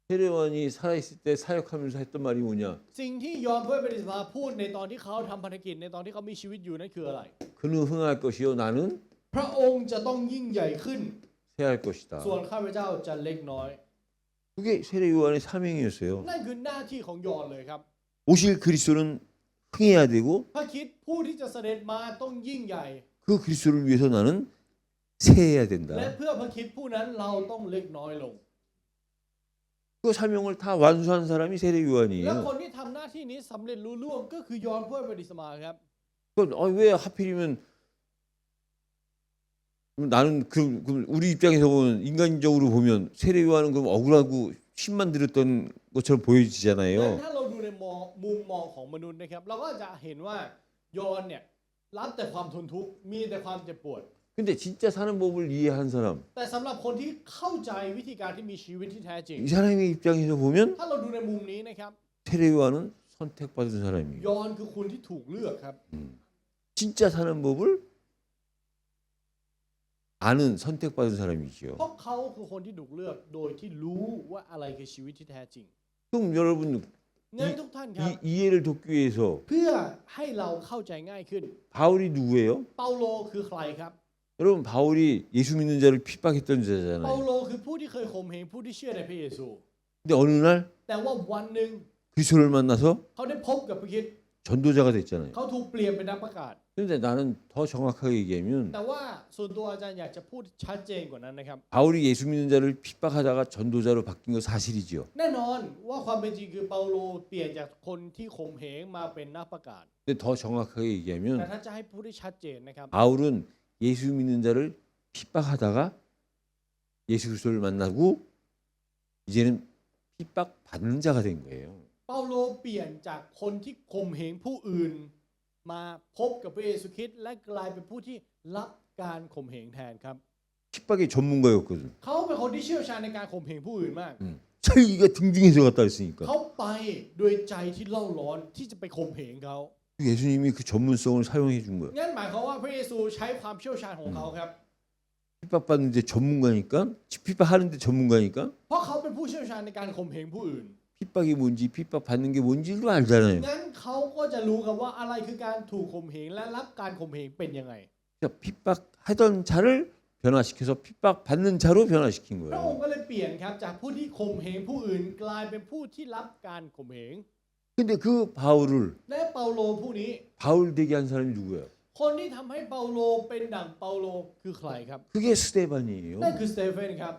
세례 요한이 살아있을 때 사역하면서 했던 말이 뭐냐? สิ่งที่ยอห์นผู้ให้บัพติศมาพูดในตอนที่เขาทำภารกิจในตอนที่เขามีชีวิตอยู่นั่นคืออะไร 그는 흥할 것이요 나는 พระองค์จะต้องยิ่งใหญ่ขึ้น 쇠할 것이다. ส่วนข้าพเจ้าจะเล็กน้อย 그게 세례 요한의 사명이었어요. นั่นคือหน้าที่ของยอห์นเลยครับ 오실 그리스도는 흥해야 되고 พระคริสต์ผู้ที่จะเสด็จมาต้องยิ่งใหญ่ 그 그리스도를 위해서 나는 세해야 และ 된다. เพื่อพระคริสต์ผู้นั้นเราต้องเล็กน้อยลง 그 사명을 다 완수한 사람이 세례 และ 요한이에요. คนที่ทำหน้าที่นี้สำเร็จลุล่วงก็คือยอห์นผู้ให้บัพติศมาครับ 왜 하필이면 나는 그 우리 입장에서 보면 인간적으로 보면 세례 요한은 그럼 억울하고 신만 들었던 것처럼 งั้น 보여지잖아요. ถ้าเราดูในมุมมองของมนุษย์นะครับเราก็จะเห็นว่ายอห์นเนี่ยรับแต่ความทนทุกข์มีแต่ความเจ็บปวด 근데 진짜 사는 법을 이해한 사람, แต่สำหรับคนที่เข้าใจวิธีการที่มีชีวิตที่แท้จริง 이 사람의 입장에서 보면 ถ้าเราดูในมุมนี้นะครับ 세례 요한은 선택받은 사람이에요. ยอห์นคือคนที่ถูกเลือกครับ 진짜 사는 법을 아는 선택받은 사람이지요. เพราะเขาคือคนที่ถูกเลือกโดยที่รู้ว่าอะไรคือชีวิตที่แท้จริง 그럼 여러분 งั้นทุกท่านครับ 이해를 돕기 위해서 เพื่อให้เราเข้าใจง่ายขึ้น 바울이 누구예요? เปาโลคือใครครับ 여러분 바울이 예수 믿는 자를 핍박했던 เปา 자잖아요. โลคือผู้ที่เคยข่มเหงผู้ที่เชื่อในพระเยซู 근데 어느 날 แต่ว่าวันหนึ่ง 그리스도를 만나서 เขาได้พบกับพระคริสต์ 전도자가 됐잖아요. เขาถูกเปลี่ยนเป็นนักประกาศ 근데 나는 더 정확하게 얘기하면 แต่ว่าส่วนตัวอาจารย์อยากจะพูดชัดเจนกว่านั้นนะครับ 바울이 예수 믿는 자를 핍박하다가 전도자로 바뀐 거 사실이지요. แน่นอนว่าความเป็นจริงคือเปาโลเปลี่ยนจากคนที่ข่มเหงมาเป็นนักประกาศ 근데 더 정확하게 แต่ 얘기하면 ถ้าจะให้พูดได้ชัดเจนนะครับ 바울은 예수 믿는 자를 핍박하다가 예수 그리스도를 만나고 이제는 핍박 받는 자가 된 거예요. เปาโลเปลี่ยนจากคนที่ข่มเหงผู้อื่น มาพบกับพระเยซูคริสต์และกลายเป็นผู้ที่รับการข่มเหงแทนครับ 핍박의 전문가였거든. เขาเป็นคนที่เชี่ยวชาญในการข่มเหงผู้อื่นมาก 자기가 등등해서 갔다 했으니까. เขาไปด้วยใจที่เล่าร้อนที่จะไปข่มเหงเขา 예수님이 그 전문성을 사용해 준 거예요. งั้นหมายความว่าพระเยซูใช้ความเชี่ยวชาญของเขาครับ 핍박받는데 전문가니까 핍박하는데 전문가니까 เพราะเขาเป็นผู้เชี่ยวชาญในการข่มเหงผู้อื่น 핍박이 뭔지 핍박 받는 게 뭔지도 알잖아요. งั้นเขาก็จะรู้ครับว่าอะไรคือการถูกข่มเหงและรับการข่มเหงเป็นยังไง 그러니까 핍박하던 자를 변화시켜서 핍박 받는 자로 변화시킨 พระองค์ 거예요. ก็เลยเปลี่ยนครับจากผู้ที่ข่มเหงผู้อื่นกลายเป็นผู้ที่รับการข่มเหง 근데 그 바울을 และเปาโลผู้นี้ 바울 되게 한 사람이 누구예요? คนที่ทำให้เปาโลเป็นดั่งเปาโลคือใครครับ 그게 스데반이에요. นั่นคือสเตเฟนครับ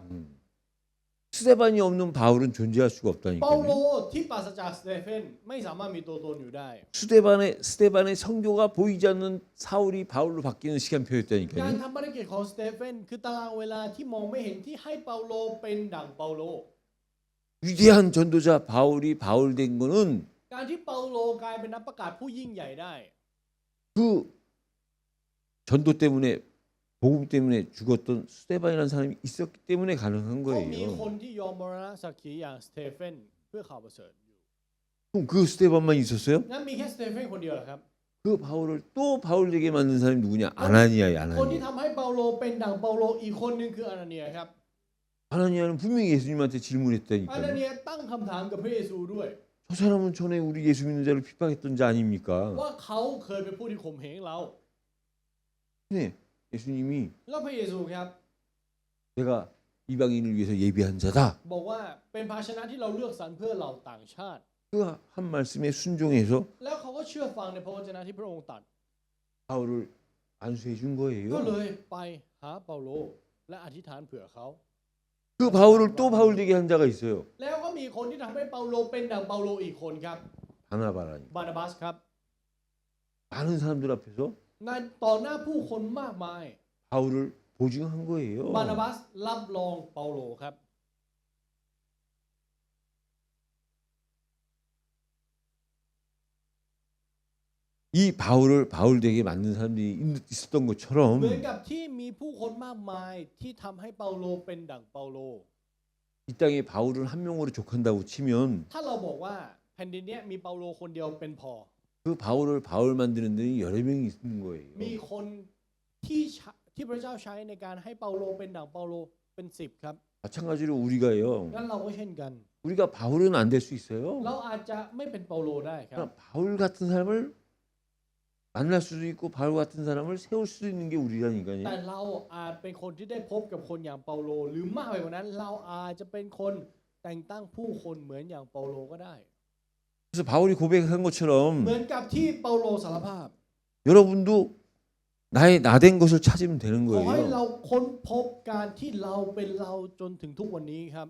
스데반이 없는 바울은 존재할 수가 เปาโล 없다니까요. ที่ปราศจากสเตเฟนไม่สามารถมีตัวตนอยู่ได้ 스데반의 성교가 보이지 않는 사울이 바울로 바뀌는 การ 시간표였다니까요. ทำภารกิจของสเตเฟนคือตารางเวลาที่มองไม่เห็นที่ให้เปาโลเป็นดั่งเปาโล 위대한 전도자 바울이 바울 된 거는 การที่เปาโลกลายเป็นนักประกาศผู้ยิ่งใหญ่ได้ 그 전도 때문에 복음 때문에 죽었던 스데반이라는 사람이 있었기 때문에 가능한 ก็มีค 거예요. นที่ยอมมรณะสักขีอย่างสเตเฟนเพื่อข่าวประเสริฐอยู่ 그럼 그 스데반만 있었어요? งั้นมีแค่สเตเฟนคนเดียวเหรอครับ 그 바울을 또 바울 되게 만든 사람이 누구냐? 아나니아예요. คนที่ 아나니아. ทำให้เปาโลเป็นดั่งเปาโลอีกคนหนึ่งคืออานาเนียครับ 아나니아는 분명히 예수님한테 อานา 질문했다니까요. เนียตั้งคำถามกับพระเยซูด้วย 저 사람은 전에 우리 예수 믿는 자를 핍박했던 자 아닙니까? ว่าเขาเคยเป็นผู้ที่ข่มเหงเรา 네, 예수님이 แล้วพระเยซูครับ 내가 이방인을 위해서 예비한 자다. บอกว่าเป็นภาชนะที่เราเลือกสรรเพื่อเหล่าต่างชาติ 그 한 말씀에 순종해서 แล้วเขาก็เชื่อฟังในพระวจนะที่พระองค์ตรัส 바울을 안수해 준 ก็ 거예요. เลยไปหาเปาโลและอธิษฐานเผื่อเขา 그 바울을 또 바울 되게 한 자가 있어요. แล้วก็มีคนที่ทำให้เปาโลเป็นดั่งเปาโลอีกคนครับ 바나바라니. บานาบัสครับ 많은 사람들 앞에서 ในต่อหน้าผู้คนมากมาย 바울을 보증한 거예요. บานาบัสรับรองเปาโลครับ 이 바울을 바울 되게 만든 사람들이 있었던 เหมือน 것처럼 กับที่มีผู้คนมากมายที่ทำให้เปาโลเป็นดั่งเปาโล 이 땅에 바울을 한 명으로 족한다고 치면 ถ้าเราบอกว่าแผ่นดินเนี้ยมีเปาโลคนเดียวเป็นพอ 그 바울을 바울 만드는 데는 여러 명이 있는 มี 거예요. คนที่พระเจ้าใช้ในการให้เปาโลเป็นดั่งเปาโลเป็น10ครับ 마찬가지로 우리가요. งั้นเราก็เช่นกัน 우리가 바울은 안 될 수 있어요. เราอาจจะไม่เป็นเปาโลได้ครับ 그러나 바울 같은 사람을 만날 수도 있고 바울 같은 사람을 세울 수도 있는 게 แต่ 우리라니까요. เราอาจเป็นคนที่ได้พบกับคนอย่างเปาโล หรือมากไปกว่านั้นเราอาจจะเป็นคนแต่งตั้งผู้คนเหมือนอย่างเปาโลก็ได้ 그래서 바울이 고백한 เหมื 것처럼 อนกับที่เปาโลสารภาพ 여러분도 나의 나된 것을 찾으면 되는 ขอให้เรา 거예요. ค้นพบการที่เราเป็นเราจนถึงทุกวันนี้ครับ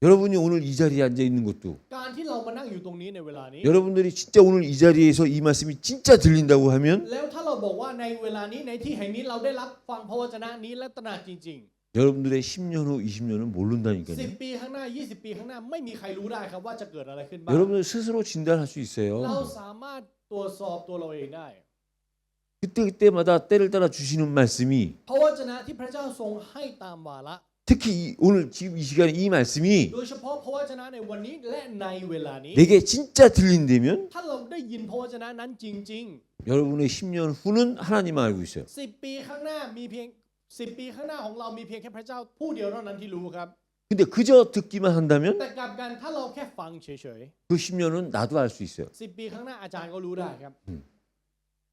여러분이 오늘 이 자리에 앉아 있는 것도 การที่เรามานั่งอยู่ตรงนี้ในเวลานี้ 여러분들이 진짜 오늘 이 자리에서 이 말씀이 진짜 들린다고 하면 แล้วถ้าเราบอกว่าในเวลานี้ในที่แห่งนี้เราได้รับฟังพระวจนะนี้และตระหนักจริง 여러분들의 10년 후 20년은 ๆ 모른다니까요. 10 ปีข้างหน้า 20 ปีข้างหน้าไม่มีใครรู้ได้ครับว่าจะเกิดอะไรขึ้นบ้าง 여러분들 스스로 진단할 수 เรา 있어요. สามารถตรวจสอบตัวเราเองได้ 그때마다 때를 따라 주시는 말씀이 พระวจนะที่พระเจ้าทรงให้ตามวาระ 특히 오늘 지금 이 시간에 이 말씀이 โดยเฉพาะพระวจนะในวันนี้และในเวลานี้ 내게 진짜 들린다면 ถ้าเราได้ยินพระวจนะนั้นจริง 여러분의 10년 후는 하나님만 알고 있어요. ๆ 10 ปีข้างหน้ามีเพียง10 ปีข้างหน้าของเรามีเพียงแค่พระเจ้าผู้เดียวเท่านั้นที่รู้ครับ 근데 그저 듣기만 한다면 แต่กลับกันถ้าเราแค่ฟังเฉย 그 10년은 나도 알 수 있어요. ๆ 10 ปีข้างหน้าอาจารย์ก็รู้ได้ครับ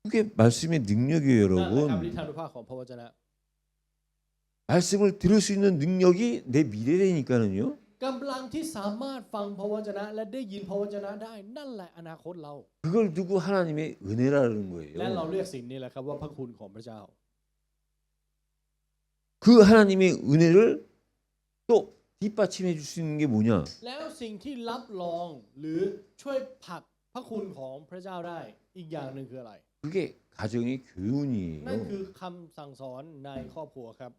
그게 말씀의 능력이에요, นั่นแหละครับ 여러분. ฤทธานุภาพของพระวจนะ 말씀을 들을 수 있는 능력이 내 미래라니까는요. กำลังที่สามารถฟังพระวจนะและได้ยินพระวจนะได้นั่นแหละอนาคตเรา 그걸 두고 하나님의 은혜라는 และเรา 거예요. เรียกสิ่งนี้แหละครับว่าพระคุณของพระเจ้า 그 하나님의 은혜를 또 뒷받침해 줄 수 있는 게 뭐냐? แล้วสิ่งที่รับรองหรือช่วยผลักพระคุณของพระเจ้าได้อีกอย่างหนึ่งคืออะไร 그게 가정의 นั่นคื 교훈이에요. อคำสั่งสอนในครอบครัวครับ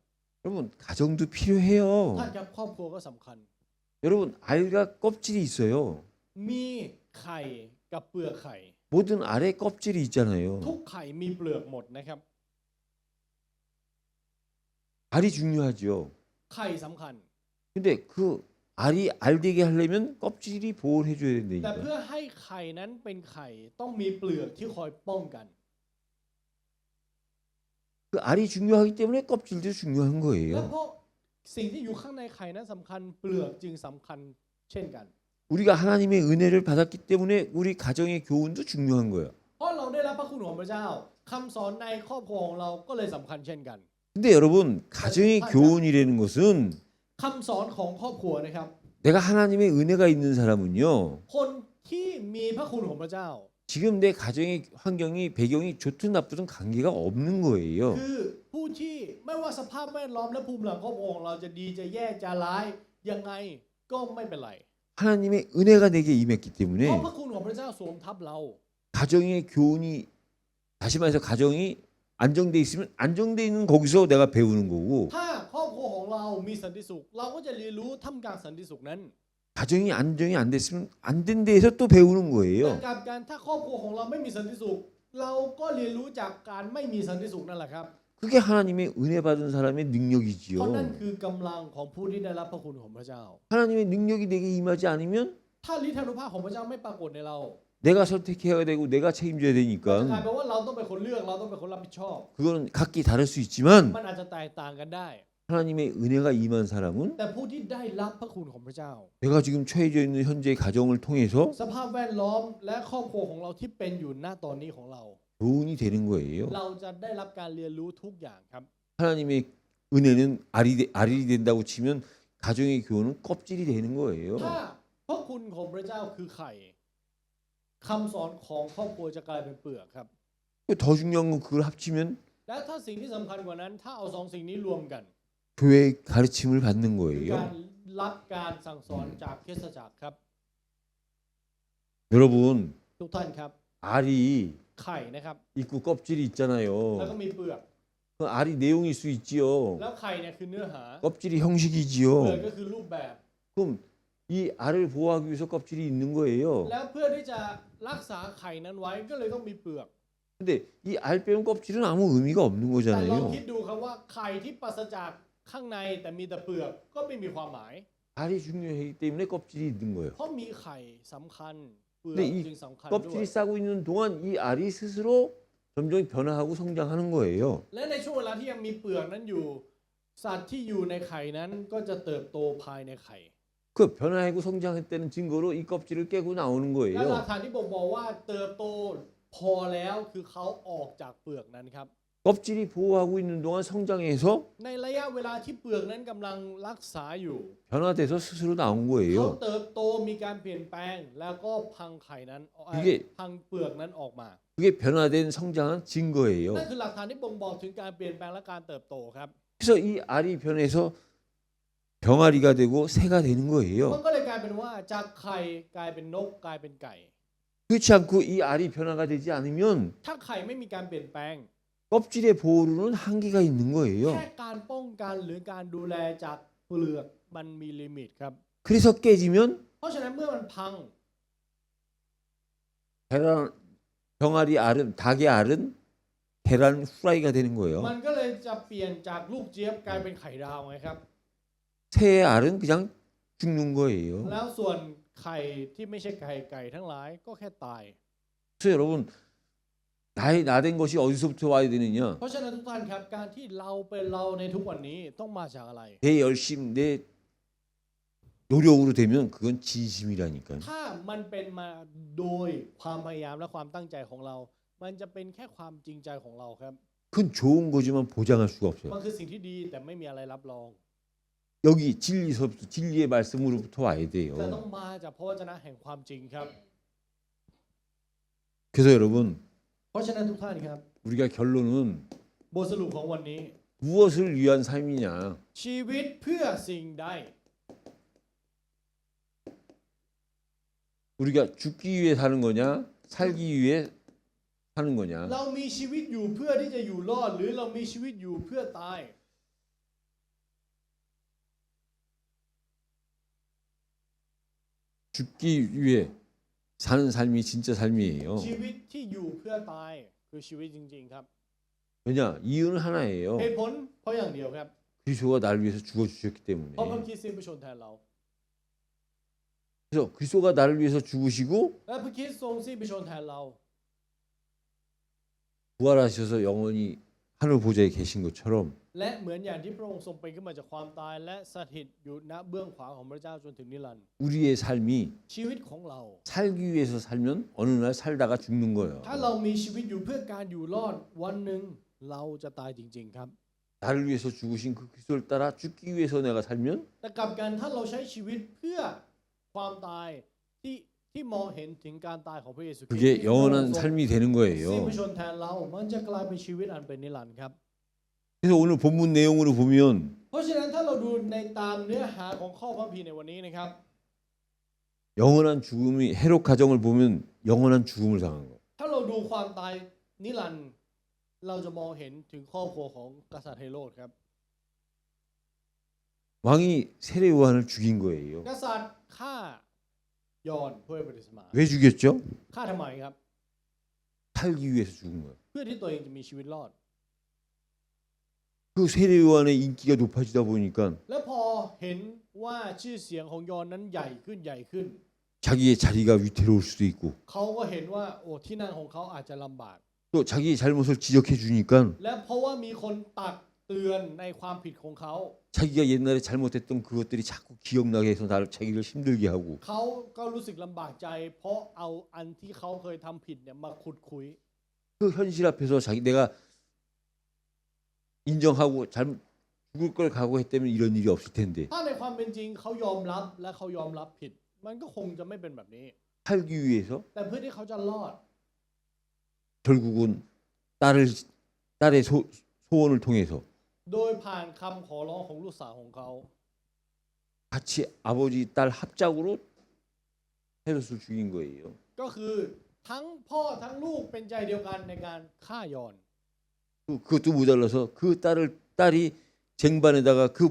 여러분 가정도 필요해요. ท่านครับครอบครัวก็สำคัญ 여러분 알과 껍질이 있어요. มีไข่กับเปลือกไข่ 모든 알에 껍질이 있잖아요. ทุกไข่มีเปลือกหมดนะครับ 알이 중요하죠. ไข่สำคัญ 근데 그 알이 알되게 하려면 껍질이 보호를 해줘야 แต่ 된다니까. เพื่อให้ไข่นั้นเป็นไข่ต้องมีเปลือกที่คอยป้องกัน 그 알이 중요하기 때문에 껍질도 중요한 และ 거예요. เพราะสิ่งที่อยู่ข้างในไข่นั้นสำคัญเปลือกจึงสำคัญเช่นกัน 우리가 하나님의 은혜를 받았기 때문에 우리 가정의 교훈도 중요한 거예요. เพราะเราได้รับพระคุณของพระเจ้าคำสอนในครอบครัวของเราก็เลยสำคัญเช่นกัน 근데 여러분 가정의 교훈이라는 것은 คำสอนของครอบครัวนะครับ 내가 하나님의 은혜가 있는 사람은요. คนที่มีพระคุณของพระเจ้า 지금 내 가정의 환경이 배경이 좋든 나쁘든 관계가 없는 거예요. คือผู้ที่ไม่ว่าสภาพแวดล้อมและภูมิหลังครอบครัวของเราจะดีจะแย่จะร้ายยังไงก็ไม่เป็นไร 하나님의 은혜가 내게 임했기 เพราะ 때문에 พระคุณของพระเจ้าสวมทับเรา 가정의 교훈이 다시 말해서 가정이 안정돼 있으면 안정돼 있는 거기서 내가 배우는 거고 ถ้าครอบครัวของเรามีสันติสุขเราก็จะเรียนรู้ท่ามกลางสันติสุขนั้น 가정이 안정이 안 됐으면 안 된 데에서 또 배우는 แต่ 거예요. กลับกันถ้าครอบครัวของเราไม่มีสันติสุขเราก็เรียนรู้จากการไม่มีสันติสุขนั่นแหละครับ 그게 하나님의 은혜 받은 사람의 เพราะนั่น 능력이지요. คือกำลังของผู้ที่ได้รับพระคุณของพระเจ้า 하나님의 능력이 내게 임하지 않으면 ถ้าฤทธานุภาพของพระเจ้าไม่ปรากฏในเรา 내가 선택해야 되고 내가 책임져야 จะกลาย 되니까 เป็นว่าเราต้องเป็นคนเลือกเราต้องเป็นคนรับผิดชอบ 그거는 각기 다를 수 있지만 มันอาจจะแตกต่างกันได้ 하나님의 은혜가 임한 사람은 แต่ผู้ที่ได้รับพระคุณของพระเจ้า 내가 지금 처해져 있는 현재의 가정을 통해서 สภาพแวดล้อมและครอบครัวของเราที่เป็นอยู่ณตอนนี้ของเรา 교훈이 되는 거예요. เราจะได้รับการเรียนรู้ทุกอย่างครับ 하나님의 은혜는 알이 된다고 치면 가정의 교훈은 껍질이 되는 거예요. ถ้าพระคุณของพระเจ้าคือไข่คำสอนของครอบครัวจะกลายเป็นเปลือกครับ 더 중요한 건 그걸 합치면 และถ้าสิ่งที่สำคัญกว่านั้น ถ้าเอาสองสิ่งนี้รวมกัน 교회의 가르침을 받는 คือ 거예요. การรับการสั่งสอนจากคริสตจักรครับ 여러분 ทุกท่านครับ 알이 ไข่นะครับ 있고 껍질이 있잖아요. แล้วก็มีเปลือก 그 알이 내용일 수 있지요. แล้วไข่เนี่ยคือเนื้อหา 껍질이 เปลือก 형식이지요. ก็คือรูปแบบ 그럼 이 알을 보호하기 위해서 껍질이 있는 거예요. แล้วเพื่อที่จะรักษาไข่นั้นไว้ก็เลยต้องมีเปลือก 근데 이 알 빼면 껍질은 아무 의미가 없는 แต่ลอง 거잖아요. คิดดูครับว่าไข่ที่ปราศจากข้างในแต่มีแต่เปลือกก็ไม่มีความหมาย 알이 중요하기 때문에 껍질이 있는 거예요. เพราะมีไข่สำคัญเปลือก 근데 이 จึงสำคัญด้วย 껍질이 싸고 있는 동안 이 알이 스스로 점점 변화하고 성장하는 거예요. และในช่วงเวลาที่ยังมีเปลือกนั้นอยู่ สัตว์ที่อยู่ในไข่นั้นก็จะเติบโตภายในไข่ 그 변화하고 성장했다는 증거로 이 껍질을 깨고 나오는 และหลัก 거예요. ฐานที่บอกว่าเติบโตพอแล้วคือเขาออกจากเปลือกนั้นครับ 껍질이 보호하고 있는 동안 성장해서 ในระยะเวลาที่เปลือกนั้นกำลังรักษาอยู่ 변화돼서 스스로 나온 เขา 거예요. เติบโตมีการเปลี่ยนแปลงแล้วก็พังไข่นั้น 이게- พังเปลือกนั้นออกมา 그게 변화된 성장한 증거예요. นั่นคือหลักฐานที่บ่งบอกถึงการเปลี่ยนแปลงและการเติบโตครับ 그래서 이 알이 변해서 병아리가 되고 새가 되는 มัน 거예요. ก็เลยกลายเป็นว่าจากไข่กลายเป็นนกกลายเป็นไก่ 그렇지 않고 이 알이 변화가 되지 않으면 ถ้าไข่ไม่มีการเปลี่ยนแปลง 껍질의 보호로는 한계가 있는 แค่ 거예요. การป้องกันหรือการดูแลจากเปลือกมันมีลิมิตครับ 그래서 깨지면 เพราะฉะนั้นเมื่อมันพัง 계란 병아리 알은 닭의 알은 계란 후라이가 되는 มัน 거예요. ก็เลยจะเปลี่ยนจากลูกเจี๊ยบกลายเป็นไข่ดาวไงครับ 새의 알은 그냥 죽는 거예요. แล้วส่วนไข่ที่ไม่ใช่ไก่ทั้งหลายก็แค่ตาย 그래서 여러분 나된 것이 어디서부터 와야 되느냐? เพราะฉะนั้นทุกท่านครับการที่เราเป็นเราในทุกวันนี้ต้องมาจากอะไร 내 열심, 내 노력으로 되면 그건 진심이라니까요. ถ้ามันเป็นมาโดยความพยายามและความตั้งใจของเรา มันจะเป็นแค่ความจริงใจของเราครับ 그건 좋은 거지만 보장할 수가 มัน 없어요. คือสิ่งที่ดีแต่ไม่มีอะไรรับรอง 여기 진리의 말씀으로부터 와야 แต่ 돼요. ต้องมาจากพระวจนะแห่งความจริงครับ 그래서 여러분 เพราะฉะนั้นทุกท่านครับ 우리가 결론은 บทสรุปของวันนี้ 무엇을 위한 삶이냐? ชีวิตเพื่อสิ่งใด 우리가 죽기 위해 사는 거냐? 살기 위해 사는 거냐? เรามีชีวิตอยู่เพื่อที่จะอยู่รอดหรือเรามีชีวิตอยู่เพื่อตาย 죽기 위해 사는 삶이 진짜 삶이에요. ชีวิตที่อยู่เพื่อตายคือชีวิตจริงๆครับ 왜냐? 이유는 하나예요. เหตุผลเพราะอย่างเดียวครับ 그리스도가 나를 위해서 죽어 주셨기 เพราะพระ 때문에. คริสต์สิ้นพระชนม์แทนเรา 그래서 그리스도가 나를 위해서 죽으시고 และพระคริสต์ทรงสิ้นพระชนม์แทนเรา 부활하셔서 영원히 하늘 보좌에 계신 것처럼 และเหมือนอย่างที่พระองค์ทรงเป็นขึ้นมาจากความตายและสถิตอยู่ณเบื้องขวาของพระเจ้าจนถึงนิรันดร์ 우리의 삶이 ชีวิตของเรา 살기 위해서 살면 어느 날 살다가 죽는 거예요. ถ้าเรามีชีวิตอยู่เพื่อการอยู่รอดวันหนึ่งเราจะตายจริงๆครับ 나를 위해서 죽으신 그 그리스도를 따라 죽기 위해서 내가 살면 แต่กลับกันถ้าเราใช้ชีวิตเพื่อความตายที่มองเห็นถึงการตายของพระเยซูคริสต์ 그게 영원한 삶이 되는 สิ้น 거예요. พระชนม์แทนเรามันจะกลายเป็นชีวิตอันเป็นนิรันดร์ครับ 그래서 오늘 본문 내용으로 보면 เพราะฉะนั้นถ้าเราดูในตามเนื้อหาของข้อพระคัมภีร์ในวันนี้นะครับ 영원한 죽음이 헤롯 가정을 보면 영원한 죽음을 당한 거예요. ถ้าเราดูความตายนิรันดร์เราจะมองเห็นถึงครอบครัวของกษัตริย์เฮโรดครับ 왕이 세례 요한을 죽인 거예요. กษัตริย์ฆ่ายอห์นผู้ให้บัพติศมา 왜 죽였죠? ฆ่าทำไมครับ 살기 위해서 죽은 거예요. เพื่อที่ตัวเองจะมีชีวิตรอด 그 세례 요한의 인기가 높아지다 보니까 แล้วพอเห็นว่าชื่อเสียงของยอห์นนั้นใหญ่ขึ้น 자기의 자리가 위태로울 수도 있고 เขาก็เห็นว่าโอ้ที่นั่งของเขาอาจจะลำบาก 또 자기의 잘못을 지적해 주니까 และเพราะว่ามีคนตักเตือนในความผิดของเขา 자기가 옛날에 잘못했던 그것들이 자꾸 기억나게 해서 나를 자기를 힘들게 하고 เขาก็รู้สึกลำบากใจ เพราะเอาอันที่เขาเคยทำผิดเนี่ยมาขุดคุย 그 현실 앞에서 내가 인정하고 죽을 걸 각오했다면 이런 일이 없을 텐데 ถ้าในความเป็นจริงเขายอมรับและเขายอมรับผิด มันก็คงจะไม่เป็นแบบนี้ 살기 위해서 แต่เพื่อที่เขาจะรอด 결국은 딸의 소원을 통해서 โดยผ่านคำขอร้องของลูกสาวของเขา 같이 아버지 딸 합작으로 헤롯을 죽인 거예요. ก็คือทั้งพ่อทั้งลูกเป็นใจเดียวกันในการฆ่ายอห์น 그것도 모자라서 그 딸이 쟁반에다가 그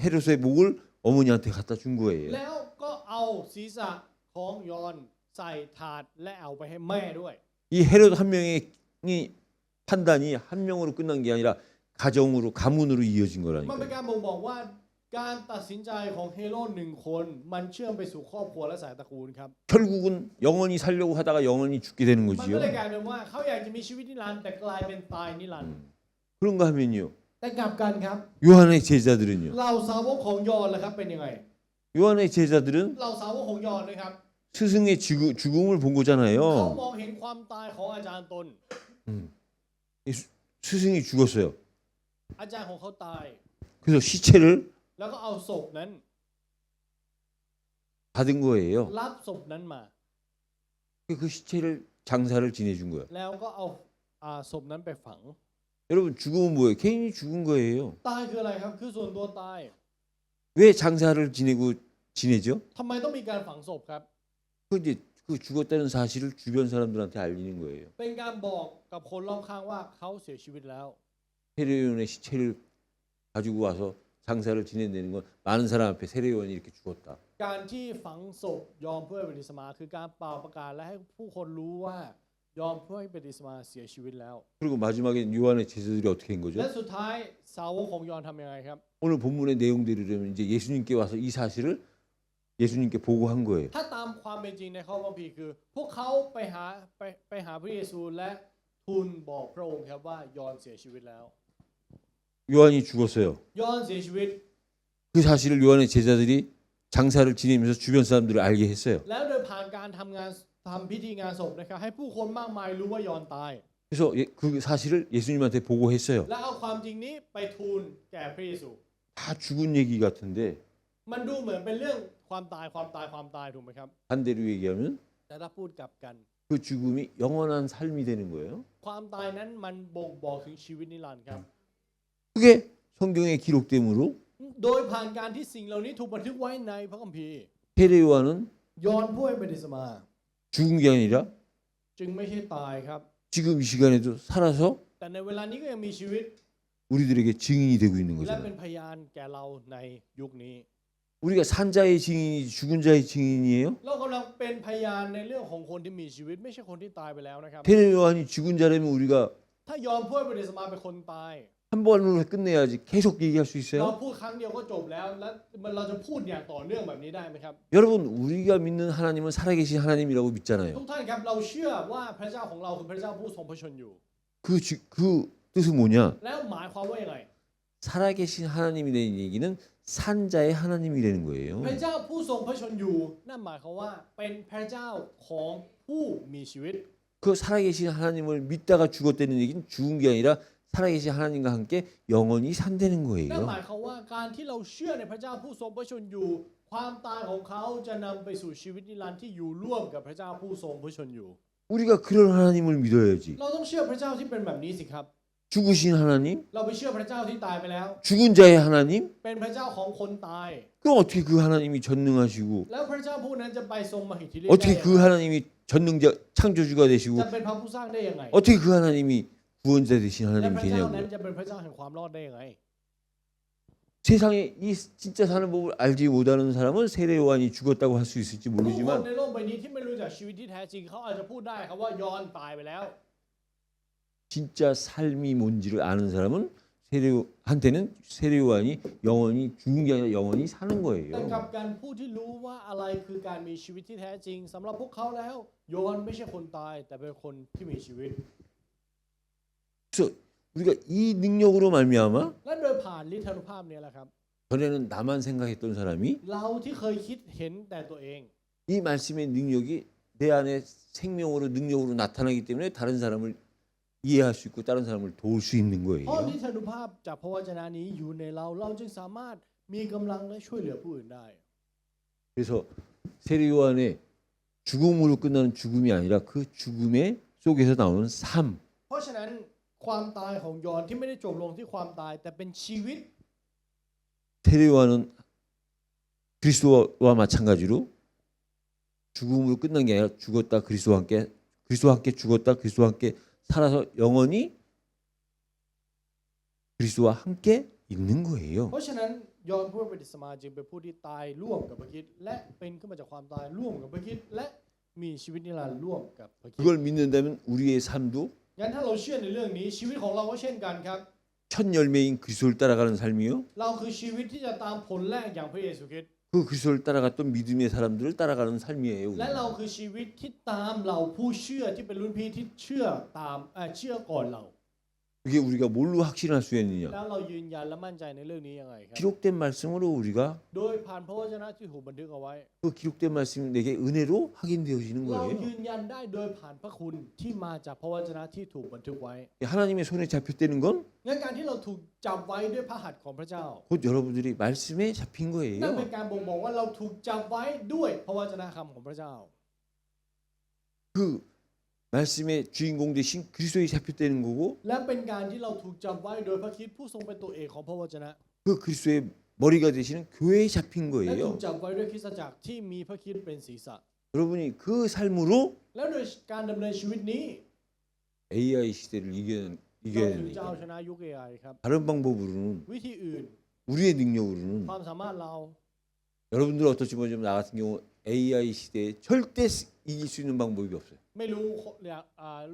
헤롯의 목을 어머니한테 갖다 준 거예요. แล้วก็เอาศีรษะของยอห์นใส่ถาดและเอาไปให้แม่ด้วย 이 헤롯 한 명의 판단이 한 명으로 끝난 게 아니라 가문으로 이어진 มันเป็น 거라니까요. การบ่งบอกว่าการตัดสินใจของเฮโรดหนึ่งคนมันเชื่อมไปสู่ครอบครัวและสายตระกูลครับ 결국은 영원히 살려고 하다가 영원히 죽게 되는 มันก็ 거지요. เลยกลายเป็นว่าเขาอยากจะมีชีวิตนิรันดร์แต่กลายเป็นตายนิรันดร์ 그런가 하면요. แต่กลับกันครับ 요한의 제자들은요. เราสาวกของยอห์นล่ะครับเป็นยังไง 요한의 제자들은 เราสาวกของยอห์นนะครับ 스승의 죽음을 본 เขา 거잖아요. มองเห็นความตายของอาจารย์ตน 스승이 죽었어요. อาจารย์ของเขาตาย 그래서 시체를 แล้วก็เอาศพนั้น 받은 거예요. รับศพนั้นมา 그 시체를 장사를 지내준 거예요. แล้วก็เอาศพนั้นไปฝัง 여러분 죽음은 뭐예요? 개인이 죽은 거예요. ตายคืออะไรครับ คือส่วนตัวตาย 왜 장사를 지내죠? ทำไมต้องมีการฝังศพครับ 그 죽었다는 사실을 주변 사람들한테 알리는 거예요. เป็นการบอกกับคนรอบข้างว่าเขาเสียชีวิตแล้ว 세례요한의 시체를 가지고 와서 장사를 지내는 건 많은 사람 앞에 세례요한이 이렇게 죽었다. การที่ฝังศพยอมเพื่อบัพติศมาคือการเป่าประกาศและให้ผู้คนรู้ว่ายอมเพื่อให้บัพติศมาเสียชีวิตแล้ว 그리고 마지막에 요한의 제자들이 어떻게 한 거죠? และสุดท้ายสาวกของยอห์นทำยังไงครับ 오늘 본문의 내용대로라면 이제 예수님께 와서 이 사실을 예수님께 보고한 거예요. ถ้าตามความเป็นจริงในข้อพระคัมภีร์คือ พวกเขาไปหาพระเยซูและทูลบอกพระองค์ครับว่ายอห์นเสียชีวิตแล้ว 요한이 죽었어요. ยอห์นเสียชีวิต 그 사실을 요한의 제자들이 장사를 지내면서 주변 사람들을 알게 했어요. แล้วโดยผ่านการทำพิธีงานศพนะครับให้ผู้คนมากมายรู้ว่ายอห์นตาย 그래서 그 사실을 예수님한테 보고했어요. และเอาความจริงนี้ไปทูลแก่พระเยซู 다 죽은 얘기 같은데 มันดูเหมือนเป็นเรื่องความตายถูกไหมครับ 반대로 얘기하면 แต่ถ้าพูดกลับกัน 그 죽음이 영원한 삶이 되는 거예요. ความตายนั้นมันบ่งบอกถึงชีวิตนิรันดร์ครับ 그게 성경에 기록되므로 โดยผ่านการที่สิ่งเหล่านี้ถูกบันทึกไว้ในพระคัมภีร์ 세례 요한은 ยอห์นผู้ให้บัพติศมา 죽은 게 아니라 จึงไม่ใช่ตายครับ 지금 이 시간에도 살아서 แต่ในเวลานี้ก็ยังมีชีวิต 우리들에게 증인이 되고 있는 และเป็ 거잖아요. นพยานแก่เราในยุคนี้ 우리가 산자의 증인이 죽은 자의 증인이에요? เรากำลังเป็นพยานในเรื่องของคนที่มีชีวิตไม่ใช่คนที่ตายไปแล้วนะครับ 세례 요한이 죽은 자라면 우리가 ถ้ายอห์นผู้ให้บัพติศมาเป็นคนตาย 한 번으로 끝내야지 계속 얘기할 수 เรา 있어요? พูดครั้งเดียวก็จบแล้วเราจะพูดอย่างต่อเนื่องแบบนี้ได้ไหมครับ 여러분 우리가 믿는 하나님은 살아계신 하나님이라고 믿잖아요. ทุกท่านครับเราเชื่อว่าพระเจ้าของเราคือพระเจ้าผู้ทรงพระชนอยู่ 그 뜻은 뭐냐? แล้วหมายความว่าอย่างไร 살아계신 하나님이 되는 얘기는 산자의 하나님이 되는 거예요. พระเจ้าผู้ทรงพระชนอยู่นั่นหมายความว่าเป็นพระเจ้าของผู้มีชีวิต 그 살아계신 하나님을 믿다가 죽었다는 얘기는 죽은 게 아니라 살아계신 하나님과 함께 영원히 산다는 นั่น 거예요. หมายความว่าการที่เราเชื่อในพระเจ้าผู้ทรงพระชนอยู่ความตายของเขาจะนำไปสู่ชีวิตนิรันดร์ที่อยู่ร่วมกับพระเจ้าผู้ทรงพระชนอยู่ 우리가 그런 하나님을 믿어야지. เราต้องเชื่อพระเจ้าที่เป็นแบบนี้สิครับ 죽으신 하나님, เราไปเชื่อพระเจ้าที่ตายไปแล้ว 죽은 자의 하나님, เป็นพระเจ้าของคนตาย 그럼 어떻게 그 하나님이 전능하시고 แล้วพระเจ้าผู้นั้นจะไปทรงมหิทธิฤทธิ์ 어떻게 ได้ 그 하나님이 전능자 창조주가 되시고 จะเป็นพระผู้สร้างได้ยังไง 어떻게 그 하나님이 구원자 되신 และ 하나님이 พระเจ้านั้น 되냐고요. จะเป็นพระเจ้าแห่งความรอดได้ยังไง 세상에 이 진짜 사는 법을 알지 못하는 사람은 세례 요한이 죽었다고 할 수 있을지 ผู้คน 모르지만 ในโลกใบนี้ที่ไม่รู้จักชีวิตที่แท้จริงเขาอาจจะพูดได้ครับว่ายอนตายไปแล้ว 진짜 삶이 뭔지를 아는 사람은 세례한테는 세례 요한이 영원히 죽은 게 아니라 영원히 사는 แต่ 거예요. กับการผู้ที่รู้ว่าอะไรคือการมีชีวิตที่แท้จริงสำหรับพวกเขาแล้วยอนไม่ใช่คนตายแต่เป็นคนที่มีชีวิต 그래서 우리가 이 능력으로 말미암아 และโดยผ่านฤทธานุภาพเนี่ยแหละครับ 전에는 나만 생각했던 사람이 เราที่เคยคิดเห็นแต่ตัวเอง 이 말씀의 능력이 내 안에 생명으로 능력으로 나타나기 때문에 다른 사람을 이해할 수 있고 다른 사람을 도울 수 있는 เพราะ 거예요. ฤทธานุภาพจากพระวจนะนี้อยู่ในเราเราจึงสามารถมีกำลังและช่วยเหลือผู้อื่นได้ 그래서 세례 요한의 죽음으로 끝나는 죽음이 아니라 그 죽음의 속에서 나오는 삶. เพราะฉะนั้นความตายของยอนที่ไม่ได้จบลงที่ความตายแต่เป็นชีวิต 세례 요한은 그리스도와 마찬가지로 죽음으로 끝난 게 아니라 죽었다 그리스도와 함께 죽었다 그리스도와 함께 살아서 영원히 그리스도와 함께 있는 거예요. เพราะฉะนั้นยอนผู้เป็นปฏิสมาจึงเป็นผู้ที่ตายร่วมกับพระคริสต์และเป็นขึ้นมาจากความตายร่วมกับพระคริสต์และมีชีวิตนิรันดร์ร่วมกับพระคริสต์ 그걸 믿는다면 우리의 삶도 งั้นถ้าเราเชื่อในเรื่องนี้ชีวิตของเราก็เช่นกันครับ 첫 열매인 그리스도를 따라가는 삶이요. เราคือชีวิตที่จะตามผลแรกอย่างพระเยซูคริสต์ 그 그리스도를 따라갔던 믿음의 사람들을 따라가는 삶이에요. และ 우리는. เราคือชีวิตที่ตามเราผู้เชื่อที่เป็นรุ่นพี่ที่เชื่อตามเชื่อก่อนเรา 그게 우리가 뭘로 확신할 수 แล้ 있느냐? วเรายืนยันและมั่นใจในเรื่องนี้ยังไงครับ 기록된 말씀으로 우리가 โดยผ่านพระวจนะที่ถูกบันทึกเอาไว้ 그 기록된 말씀이 내게 은혜로 확인되어지는 เรา 거예요. ยืนยันได้โดยผ่านพระคุณที่มาจากพระวจนะที่ถูกบันทึกไว้ 하나님의 손에 잡혔다는 건 งั้นการที่เราถูกจับไว้ด้วยพระหัตถ์ของพระเจ้า 곧 여러분들이 말씀에 잡힌 นั่นเป็น 거예요. การบ่งบอกว่าเราถูกจับไว้ด้วยพระวจนะคำของพระเจ้า 그 말씀의 주인공 대신 그리스도에 잡혔다는 거고 และเป็นการที่เราถูกจับไว้โดยพระคริสต์ผู้ทรงเป็นตัวเอกของพระวจนะ 그 그리스도의 머리가 되시는 교회에 잡힌 และถูก 거예요. จับไว้ด้วยคริสตจักรที่มีพระคริสต์เป็นศีรษะ 여러분이 그 삶으로 แล้วโดยการดำเนินชีวิตนี้ AI 시대를 เรา 이겨야 ถึงจะเอา 되니까 ชนะยุค AI ครับ 다른 방법으로는 วิธีอื่น 우리의 능력으로는 ความสามารถเรา 여러분들 어떨지 모르지만 나 같은 경우 AI 시대에 절대 이길 수 있는 방법이 없어요. ไม่รู้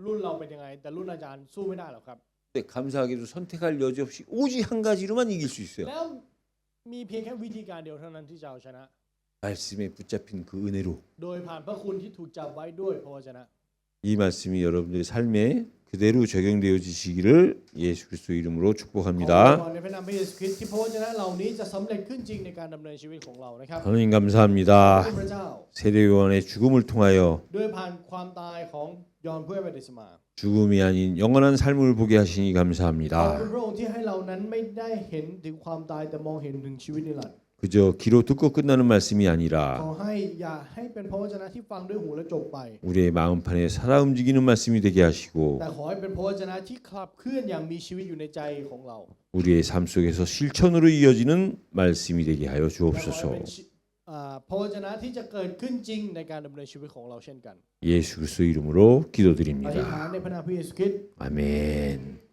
รุ่นเราเป็นยังไง แต่รุ่นอาจารย์สู้ไม่ได้หรอกครับ 근데 감사하게도 선택할 여지 없이 오직 한 가지로만 이길 수 있어요. แล้วมีเพียงแค่วิธีการเดียวเท่านั้นที่จะเอาชนะ 말씀에 붙잡힌 그 은혜로 โดยผ่านพระคุณที่ถูกจับไว้ด้วยพระวจนะ 이 말씀이 여러분들의 삶에 그대로 적용되어지시기를 예수 그리스도 이름으로 ขอ 축복합니다. ในพระนามพระเยซูคริสต์ที่พระวจนะเหล่านี้จะสำเร็จขึ้นจริงในการดำเนินชีวิตของเรานะครับ 하나님 ขอบ 감사합니다. คุณพระเจ้า 세례 요한의 죽음을 통하여 โดยผ่านความตายของยอห์นผู้ให้บัพติศมา 죽음이 아닌 영원한 삶을 보게 하시니 ขอบคุณ 감사합니다. พระองค์ที่ให้เรานั้นไม่ได้เห็นถึงความตายแต่มองเห็นถึงชีวิตนิรันดร์ 그저 귀로 듣고 끝나는 말씀이 ขอ 아니라 ให้อย่าให้เป็นพระวจนะที่ฟังด้วยหูและจบไป 우리의 마음판에 살아 움직이는 말씀이 되게 하시고 แต่ขอให้เป็นพระวจนะที่ขับเคลื่อนอย่างมีชีวิตอยู่ในใจของเรา 우리의 삶 속에서 실천으로 이어지는 말씀이 되게 하여 และขอให้ 주옵소서. เป็นพระวจนะที่จะเกิดขึ้นจริงในการดำเนินชีวิตของเราเช่นกัน 예수 그리스도 이름으로 อธิษ 기도드립니다. ฐานในพระนามพระเยซูคริสต์ 아멘.